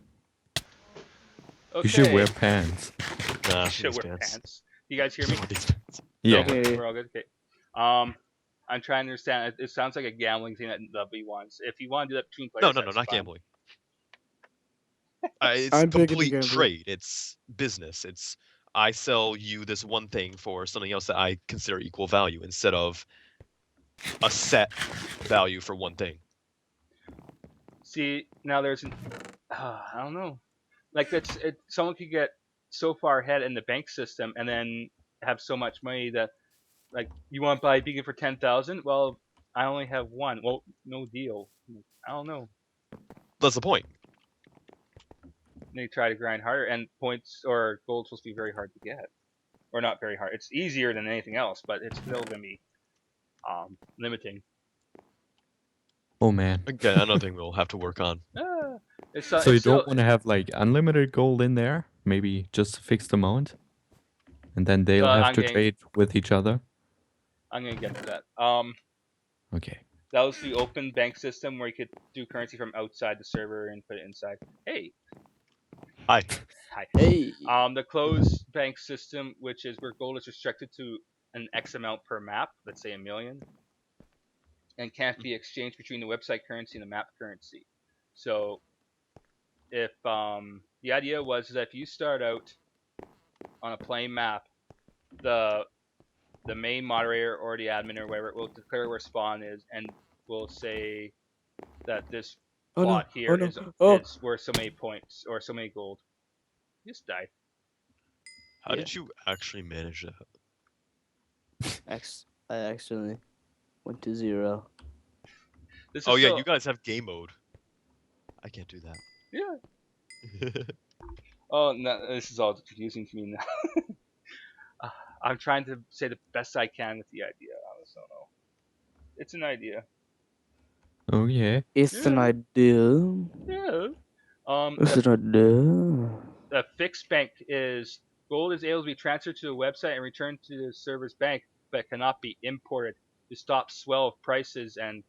Okay. You should wear pants. Nah, You should wear pants. You guys hear me? Yeah. Okay, we're all good. Okay. I'm trying to understand. It sounds like a gambling thing that Luvbi wants. If you want to do that between players, No, that's not fine. gambling. It's I'm big into complete gambling. trade. It's business. It's I sell you this one thing for something else that I consider equal value instead of a set value for one thing. See, now there's I don't know. like someone could get so far ahead in the bank system and then have so much money that, like, you want to buy a beacon for 10,000? Well, I only have one. Well, no deal. I don't know. That's the point. They try to grind harder, and points or gold's supposed to be very hard to get, or not very hard. It's easier than anything else, but it's still gonna be limiting. Oh man. Again, another thing we'll have to work on. So you don't want to have like unlimited gold in there? Maybe just a fixed amount, and then they'll have to trade with each other. I'm gonna get to that. Okay. That was the open bank system where you could do currency from outside the server and put it inside. Hey. Hi. Hi. Hey. The closed bank system, which is where gold is restricted to an X amount per map, let's say 1 million, and can't be exchanged between the website currency and the map currency. So if the idea was that if you start out on a plain map, the main moderator or the admin or whatever will declare where spawn is and will say that this plot here is worth so many points or so many gold. You just die. How did you actually manage that? I accidentally went to 0. Oh yeah, you guys have game mode. I can't do that. Yeah. Oh no, this is all confusing to me now. I'm trying to say the best I can with the idea. I just don't know. It's an idea. Oh yeah. It's an idea. Yeah. It's an idea. The fixed bank is gold is able to be transferred to the website and returned to the server's bank, but cannot be imported to stop swell of prices and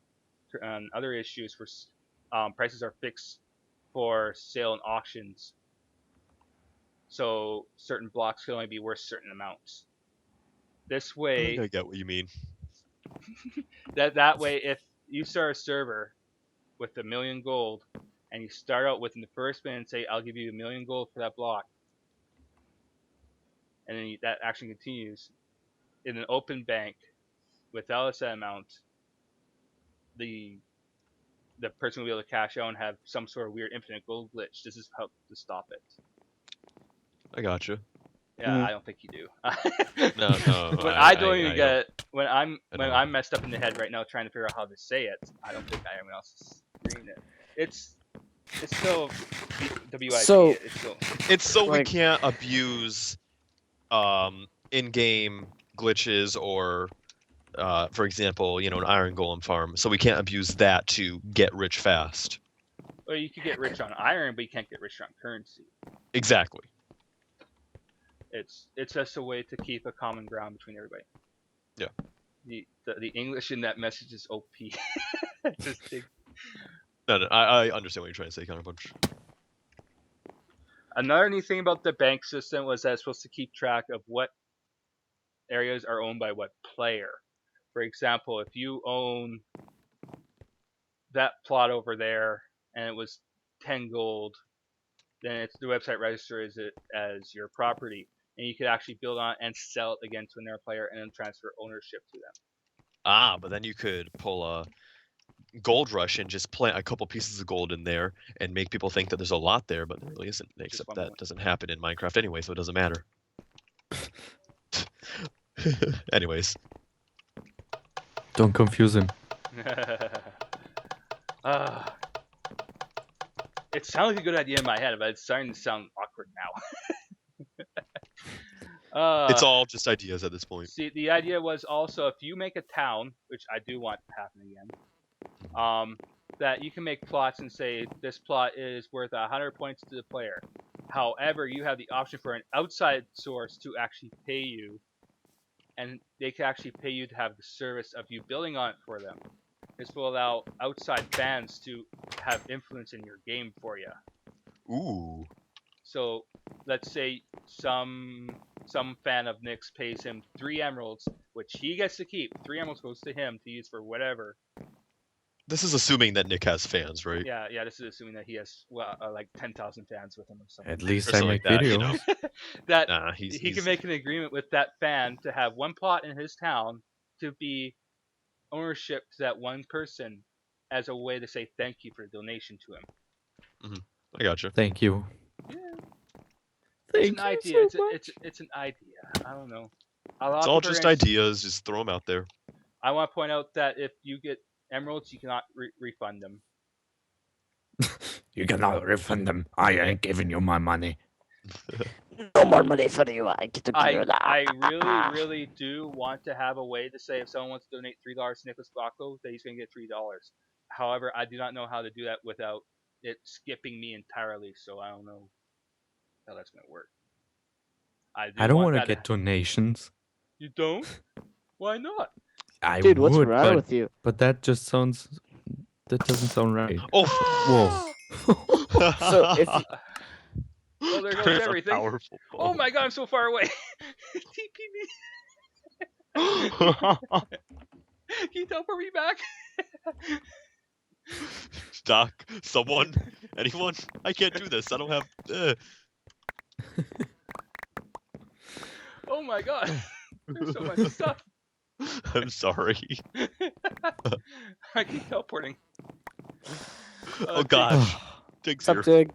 other issues. For prices are fixed for sale and auctions, so certain blocks can only be worth certain amounts. This way, I get what you mean. that way, if you start a server with 1 million gold and you start out within the first minute and say, I'll give you 1 million gold for that block, and then that action continues in an open bank without a set amount, the person will be able to cash out and have some sort of weird infinite gold glitch. This is how to stop it. I gotcha. Yeah, I don't think you do. No. When I don't even get it, when I'm messed up in the head right now trying to figure out how to say it, I don't think anyone else is reading it. It's still WIP. So it's still we can't abuse in-game glitches or for example, an iron golem farm. So we can't abuse that to get rich fast. Well, you could get rich on iron, but you can't get rich on currency. Exactly. It's just a way to keep a common ground between everybody. Yeah. The English in that message is OP. No, I understand what you're trying to say, CounterPunch. Another neat thing about the bank system was that it's supposed to keep track of what areas are owned by what player. For example, if you own that plot over there and it was 10 gold, then the website registers it as your property, and you could actually build on it and sell it again to another player and then transfer ownership to them. But then you could pull a gold rush and just plant a couple pieces of gold in there and make people think that there's a lot there, but there really isn't, except that doesn't happen in Minecraft anyway, so it doesn't matter. Anyways. Don't confuse him. It sounds like a good idea in my head, but it's starting to sound awkward now. It's all just ideas at this point. See, the idea was also if you make a town, which I do want to happen again, that you can make plots and say this plot is worth 100 points to the player. However, you have the option for an outside source to actually pay you, and they can actually pay you to have the service of you building on it for them. This will allow outside fans to have influence in your game for you. Ooh. So, let's say some fan of Nick's pays him 3 emeralds, which he gets to keep. 3 emeralds goes to him to use for whatever. This is assuming that Nick has fans, right? Yeah. This is assuming that he has like 10,000 fans with him or something. At least I make videos. He can make an agreement with that fan to have one plot in his town to be ownership to that one person as a way to say thank you for the donation to him. I gotcha. Thank you. It's an Thank you idea. so It's an idea. I don't know. It's all just ideas. Just throw them out there. I want to point out that if you get emeralds, you cannot refund them. You cannot refund them. I ain't giving you my money. No more money for you. I get to do that. I really do want to have a way to say if someone wants to donate $3 to NiclasBlocko, that he's going to get $3. However, I do not know how to do that without it skipping me entirely, so I don't know how that's going to work. I don't want to get donations. You don't? Why not? I Dude, would, what's wrong with you? but that just sounds. That doesn't sound right. Oh, Whoa. So if you, Well, there goes Parents are everything. powerful. Oh my god, I'm so far away. TP me. Can you teleport me back? Doc, someone, anyone? I can't do this. I don't have. Oh my god. There's so much stuff. I'm sorry. I keep teleporting. Oh gosh. Tig's what's up, here. Tig?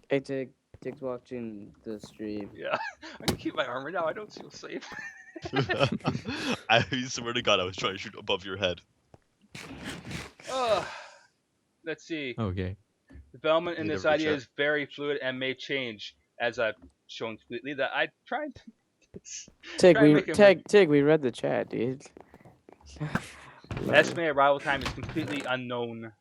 Hey, Tig. Tig's watching the stream. Yeah. I'm gonna keep my armor now. I don't feel safe. I swear to God, I was trying to shoot above your head. Let's see. Okay. Development in You this never idea check. is very fluid and may change, as I've shown completely. That I tried. Tig, Try and make it Tig, we read the chat, dude. Estimated arrival time is completely unknown.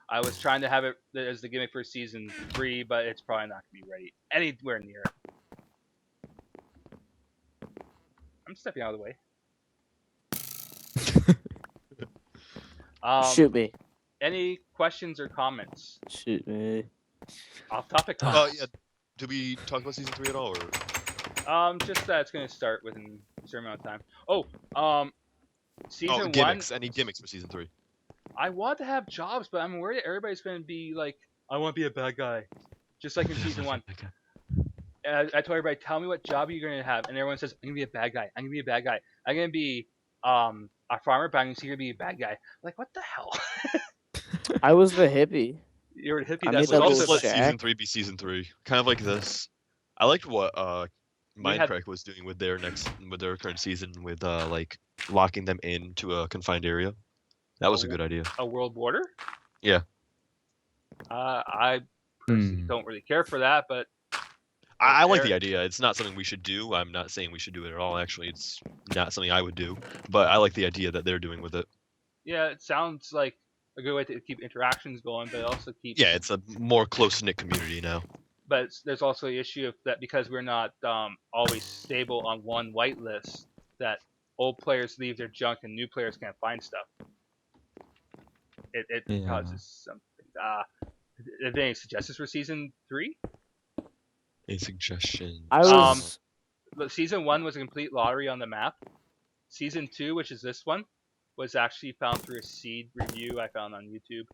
I was trying to have it as the gimmick for season 3, but it's probably not going to be ready anywhere near it. I'm stepping out of the way. Shoot me. Any questions or comments? Shoot me. Off topic comments. Yeah. Did we talk about season 3 at all, or? Just that it's going to start within a certain amount of time. Season 1. Gimmicks. Any gimmicks for season 3? I want to have jobs, but I'm worried that everybody's going to be like, I want to be a bad guy. Just like in season 1. I told everybody, tell me what job you're going to have. And everyone says, I'm going to be a bad guy. I'm going to be a bad guy. I'm going to be a farmer, but I'm going to be a bad guy. Like, what the hell? I was the hippie. You're a hippie. I That's made that also Just let Shack. season 3 be season 3. Kind of like this. I liked what Minecraft was doing with their current season with like locking them into a confined area. That was a good idea. a world border. Yeah. I personally don't really care for that, but I like the idea. It's not something we should do. I'm not saying we should do it at all. Actually, it's not something I would do. But I like the idea that they're doing with it. yeah, it sounds like a good way to keep interactions going, but it also keeps. Yeah, it's a more close-knit community now. But there's also the issue of that because we're not always stable on one whitelist, that old players leave their junk and new players can't find stuff. It causes something. Are there any suggestions for season 3? Any suggestions? I was. Season 1 was a complete lottery on the map. Season 2, which is this one, was actually found through a seed review I found on YouTube.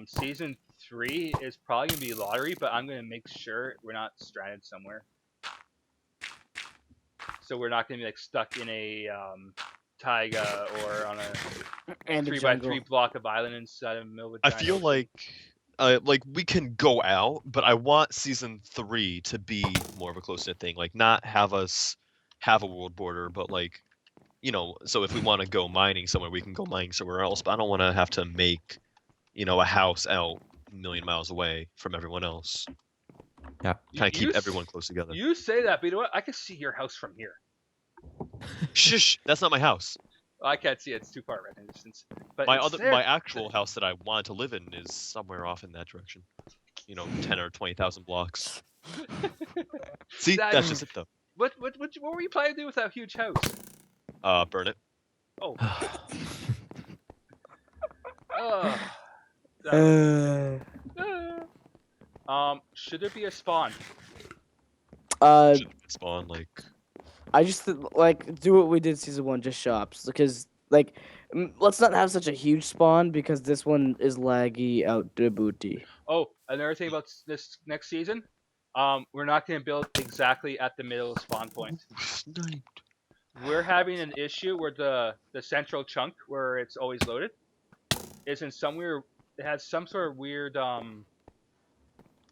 Season 3 is probably going to be lottery, but I'm going to make sure we're not stranded somewhere. So we're not going to be like stuck in a taiga or on a 3x3 block of island inside of the middle of a I giant feel ocean. like we can go out, but I want season 3 to be more of a close-knit thing. Like, not have us have a world border, but like, you know, so if we want to go mining somewhere, we can go mining somewhere else. But I don't want to have to make, you know, a house out a million miles away from everyone else. Yeah. Kind of keep everyone close together. You say that, but you know what? I can see your house from here. Shush! That's not my house. Well, I can't see it. It's too far right in distance. But My actual house that I want to live in is somewhere off in that direction. You know, 10 or 20,000 blocks. See, that's just it though. What were you planning to do with that huge house? Burn it. Oh. Should there be a spawn? Should spawn like. I just like do what we did season 1, just shops, because like let's not have such a huge spawn because this one is laggy out the booty. Oh, another thing about this next season, we're not going to build exactly at the middle spawn point. We're having an issue where the central chunk where it's always loaded is in somewhere. It has some sort of weird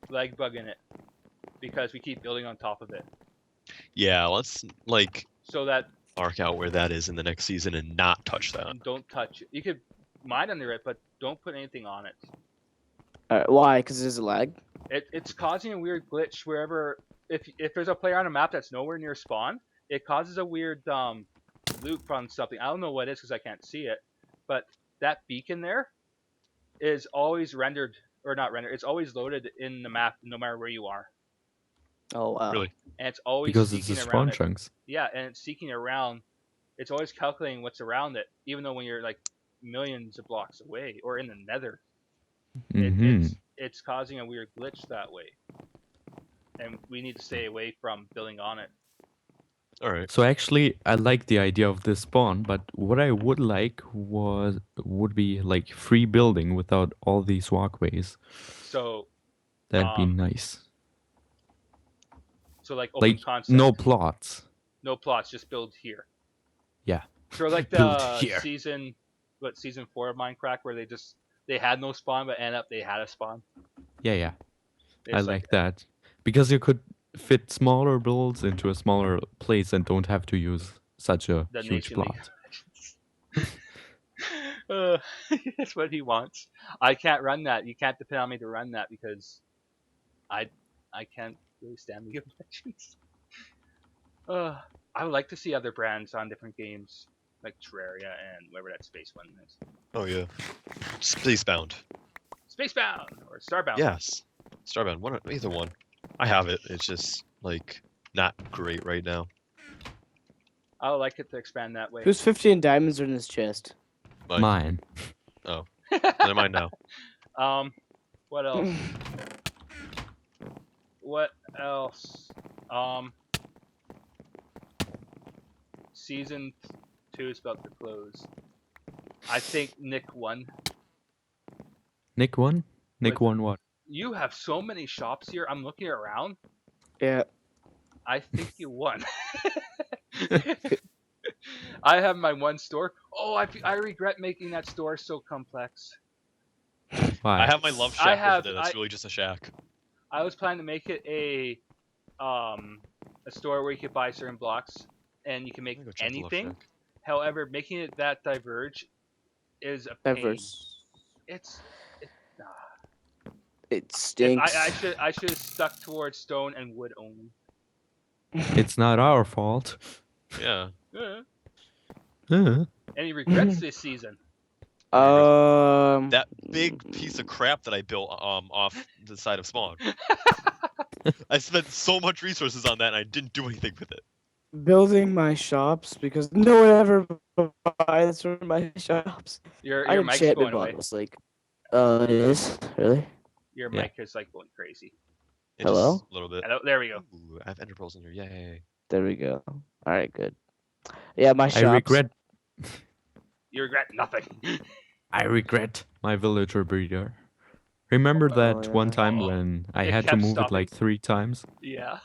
lag bug in it because we keep building on top of it. Yeah, let's like So that mark out where that is in the next season and not touch that. and don't touch it. You could mine under it, but don't put anything on it. Why? Because there's a lag. It's causing a weird glitch wherever if there's a player on a map that's nowhere near spawn, it causes a weird loop on something. I don't know what it is because I can't see it, but that beacon there is always rendered or not rendered. It's always loaded in the map no matter where you are, Oh wow. Really? and it's always Because it's the seeking spawn around it. chunks. Yeah, and it's seeking around. It's always calculating what's around it, even though when you're like millions of blocks away or in the nether, it's causing a weird glitch that way, and we need to stay away from building on it. All right. So actually, I like the idea of this spawn, but what I would like would be like free building without all these walkways. So That'd be nice. So like open Like concept. no plots. No plots, just build here. Yeah. So like Build the here. season 4 of Minecraft where they had no spawn but end up they had a spawn. Yeah. It's I like that. Because you could fit smaller builds into a smaller place and don't have to use such a the huge Nation League. plot. That's what he wants. I can't run that. You can't depend on me to run that because I can't really stand League of Legends. I would like to see other brands on different games, like Terraria and whatever that space one is. Oh yeah. Spacebound. Spacebound or Starbound. Yes. Starbound. Either one. I have it. It's just like not great right now. I would like it to expand that way. Whose 15 diamonds are in this chest? Mine. Oh. Never mind now. What else? What else? Season 2 is about to close. I think Nick won. Nick won? Nick won what? You have so many shops here. I'm looking around. Yeah. I think you won. I have my one store. Oh, I regret making that store so complex. Why? I have my love shack over there. That's I- really just a shack. I was planning to make it a store where you could buy certain blocks and you can make I'm gonna go check the love anything. shack. However, making it that diverge is a pain. Diverse. It If stinks. I should have stuck towards stone and wood only. It's not our fault. Yeah. Any regrets this season? That big piece of crap that I built off the side of spawn. I spent so much resources on that and I didn't do anything with it. Building my shops because no one ever buys from my shops. Your mic's going away. Was like, it is really. Your Yeah. mic is like going crazy. Hello? Just a little bit. Hello, there we go. Ooh, I have ender pearls in here. Yay. There we go. All right, good. Yeah, my shops. You regret nothing. I regret my villager breeder. Remember that yeah. one time when I It had to kept move stopping. it like 3 times? Yeah.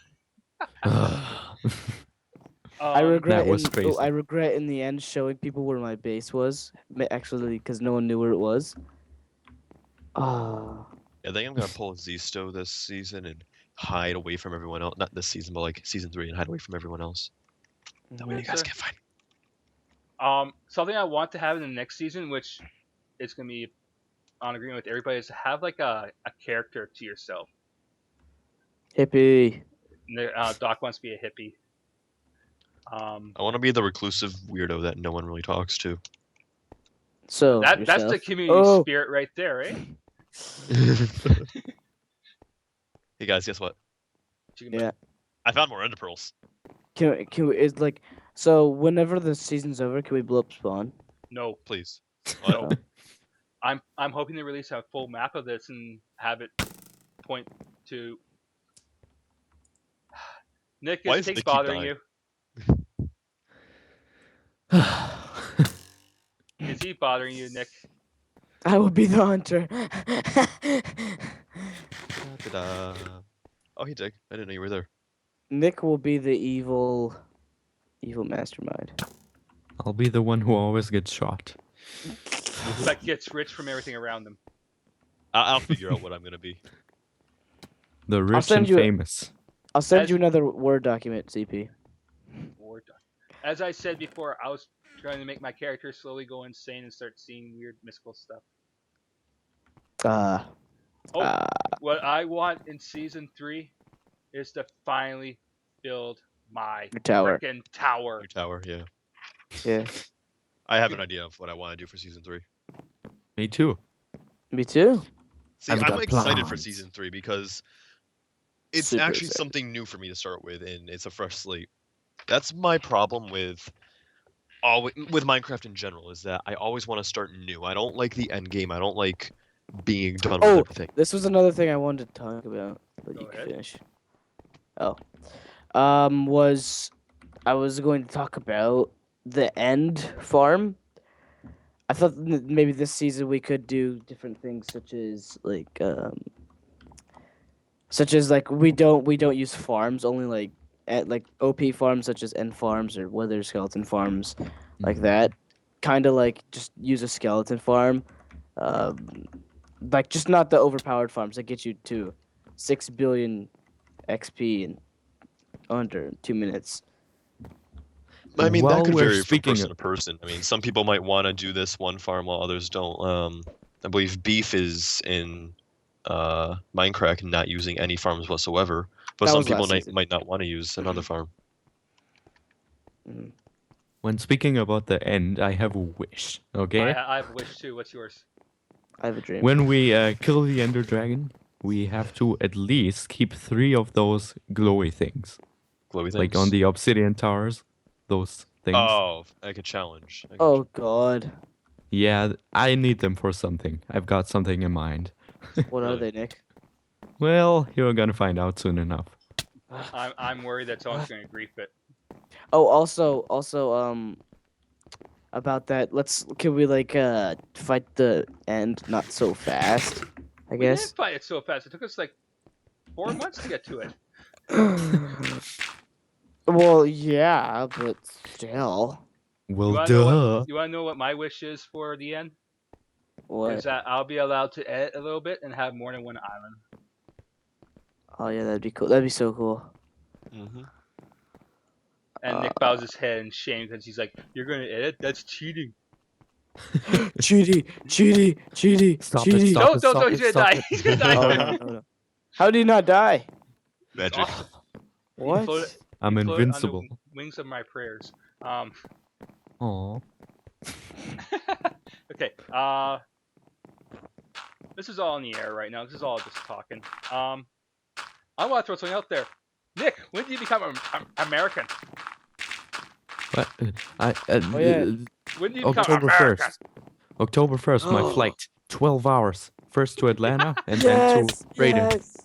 I regret. That was crazy. I regret in the end showing people where my base was. Actually, because no one knew where it was. Yeah, I think I'm gonna pull a Zisto this season and hide away from everyone else. Not this season, but like season 3 and hide away from everyone else. That way you guys can't find me. Something I want to have in the next season, which is gonna be on agreement with everybody, is to have like a character to yourself. Hippie. Doc wants to be a hippie. I want to be the reclusive weirdo that no one really talks to. So That's the yourself. community spirit right there, eh? Hey guys, guess what? Yeah. I found more ender pearls. Can we? It's like so. Whenever the season's over, can we blow up spawn? No. Please. No. I'm hoping to release a full map of this and have it point to. Nick, Why is is Tig Nick keep bothering dying? you? Is he bothering you, Nick? I will be the hunter. Ta-da. Oh, hey, Dick. I didn't know you were there. Nick will be the evil mastermind. I'll be the one who always gets shot. That gets rich from everything around him. I'll figure out what I'm gonna be. The rich send and you- famous. I'll send As- you another Word document, CP. As I said before, I was trying to make my character slowly go insane and start seeing weird mystical stuff. What I want in season 3 is to finally build my tower. frickin' tower. Your tower, yeah. Yeah. I have an idea of what I want to do for season 3. Me too. Me too. See, I've I'm got excited for plans. season 3 because it's Super actually excited. something new for me to start with, and it's a fresh slate. That's my problem with Minecraft in general, is that I always want to start new. I don't like the end game. I don't like being done with everything. This was another thing I wanted to talk about, but you Go can ahead. finish. I was going to talk about the end farm. I thought maybe this season we could do different things, such as we don't use farms, only at OP farms such as end farms or wither skeleton farms, like that. Kind of like just use a skeleton farm, like just not the overpowered farms that get you to 6 billion XP in under 2 minutes. I mean, While that could we're vary from speaking person to person. I mean, some people might want to do this one farm while others don't. I believe beef is in Minecraft not using any farms whatsoever, but That some was people last season. might not want to use another farm. Mhm. When speaking about the end, I have a wish. Okay. I have a wish too. What's yours? I have a dream. When we kill the Ender Dragon, we have to at least keep 3 of those glowy things, Glowy things. like on the obsidian towers. Those things. Oh, like a challenge. Oh God, Yeah, I need them for something. I've got something in mind. what are Really? they, Nick? Well, you're gonna find out soon enough. I'm worried that someone's going to grief it. Oh, also, about that. Can we fight the end not so fast? I We didn't guess. fight it so fast. It took us like 4 months to get to it. Well, yeah, but still. Well, wanna know duh. You want to know what my wish is for the end? What? Is that I'll be allowed to edit a little bit and have more than one island. Oh yeah, that'd be cool. That'd be so cool. Mm-hmm. And Nick bows his head in shame because he's like, "You're going to edit? That's cheating." Cheaty. Stop it, stop it, Don't, stop he's it, going to stop die. it. He's going to Oh, die. no. How do you not die? Magic. Awesome. What? float- I'm You float on the invincible. wings of my prayers. Aw. Okay. This is all in the air right now. This is all just talking. I want to throw something out there. Nick, when did you become American? What? Oh, yeah. When did you become October American? 1st. October 1st, my flight. 12 hours. First to Atlanta and then to Raiden. Yes.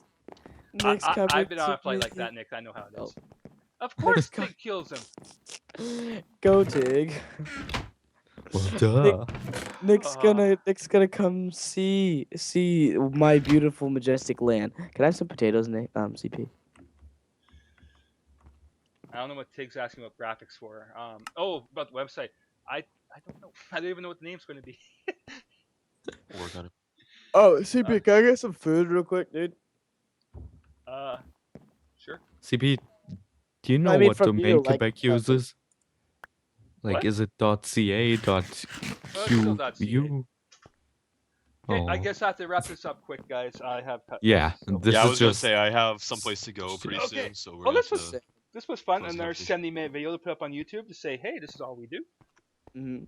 Nick's coming I've been on a to flight me. like that, Nick. I know how it is. Oh. Of course, Nick- Nick kills him. Go Tig. Well, duh. Nick's gonna come see my beautiful majestic land. Can I have some potatoes, Nick? CP. I don't know what Tig's asking about graphics for. About the website. I don't know. I don't even know what the name's going to be. We'll work on it. Oh, CP, can I get some food real quick, dude? Sure. CP, do you know I mean, what from domain you, like, Quebec uses? Like, What? is it .ca, it's still .ca. .q? Okay, I Oh. guess I have to wrap this up quick, guys. I have. Yeah, so- this Yeah, I is was gonna just say I have someplace to go pretty Okay. soon, so we're Well, gonna this have was to. this was fun. close And the there's conversation. 70-minute video to put up on YouTube to say, hey, this is all we do. Mm-hmm.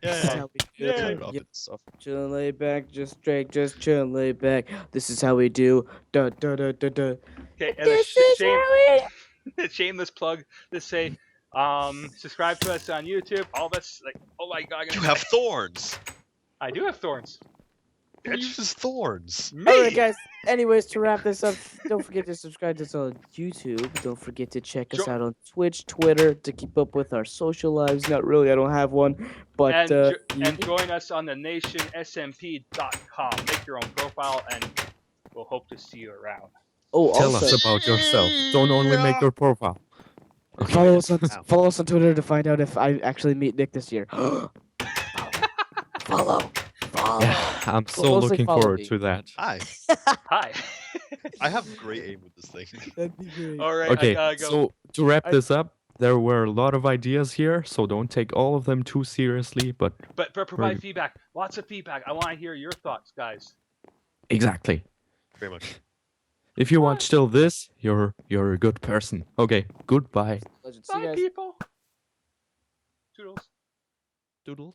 Yeah, This is how we do yeah, it. yeah. Yeah. Chillin' laid back, just straight, just chillin' laid back. This is how we do. Da da da da da. Okay, and a shameless plug to say, subscribe to us on YouTube. All that's like, oh my god, You have thorns. I do have thorns. Who uses thorns? Me. Alright, guys. Anyways, to wrap this up, don't forget to subscribe to us on YouTube. Don't forget to check us out on Twitch, Twitter, to keep up with our social lives. Not really, I don't have one, but And join us on the NationSMP.com. Make your own profile, and we'll hope to see you around. Tell also us about yourself. Don't only make your profile. follow us on Twitter to find out if I actually meet Nick this year. follow. Yeah, I'm so Mostly looking follow forward me. to that. Hi. Hi. I have great aim with this thing. That'd be great. All right, I Okay, gotta go. so to wrap I- this up, there were a lot of ideas here, so don't take all of them too seriously, but But provide feedback. Lots of feedback. I want to hear your thoughts, guys. exactly. Very much. If you watch till this, you're a good person. Okay, goodbye. Legend. See you Bye, guys. people. Toodles. Doodles.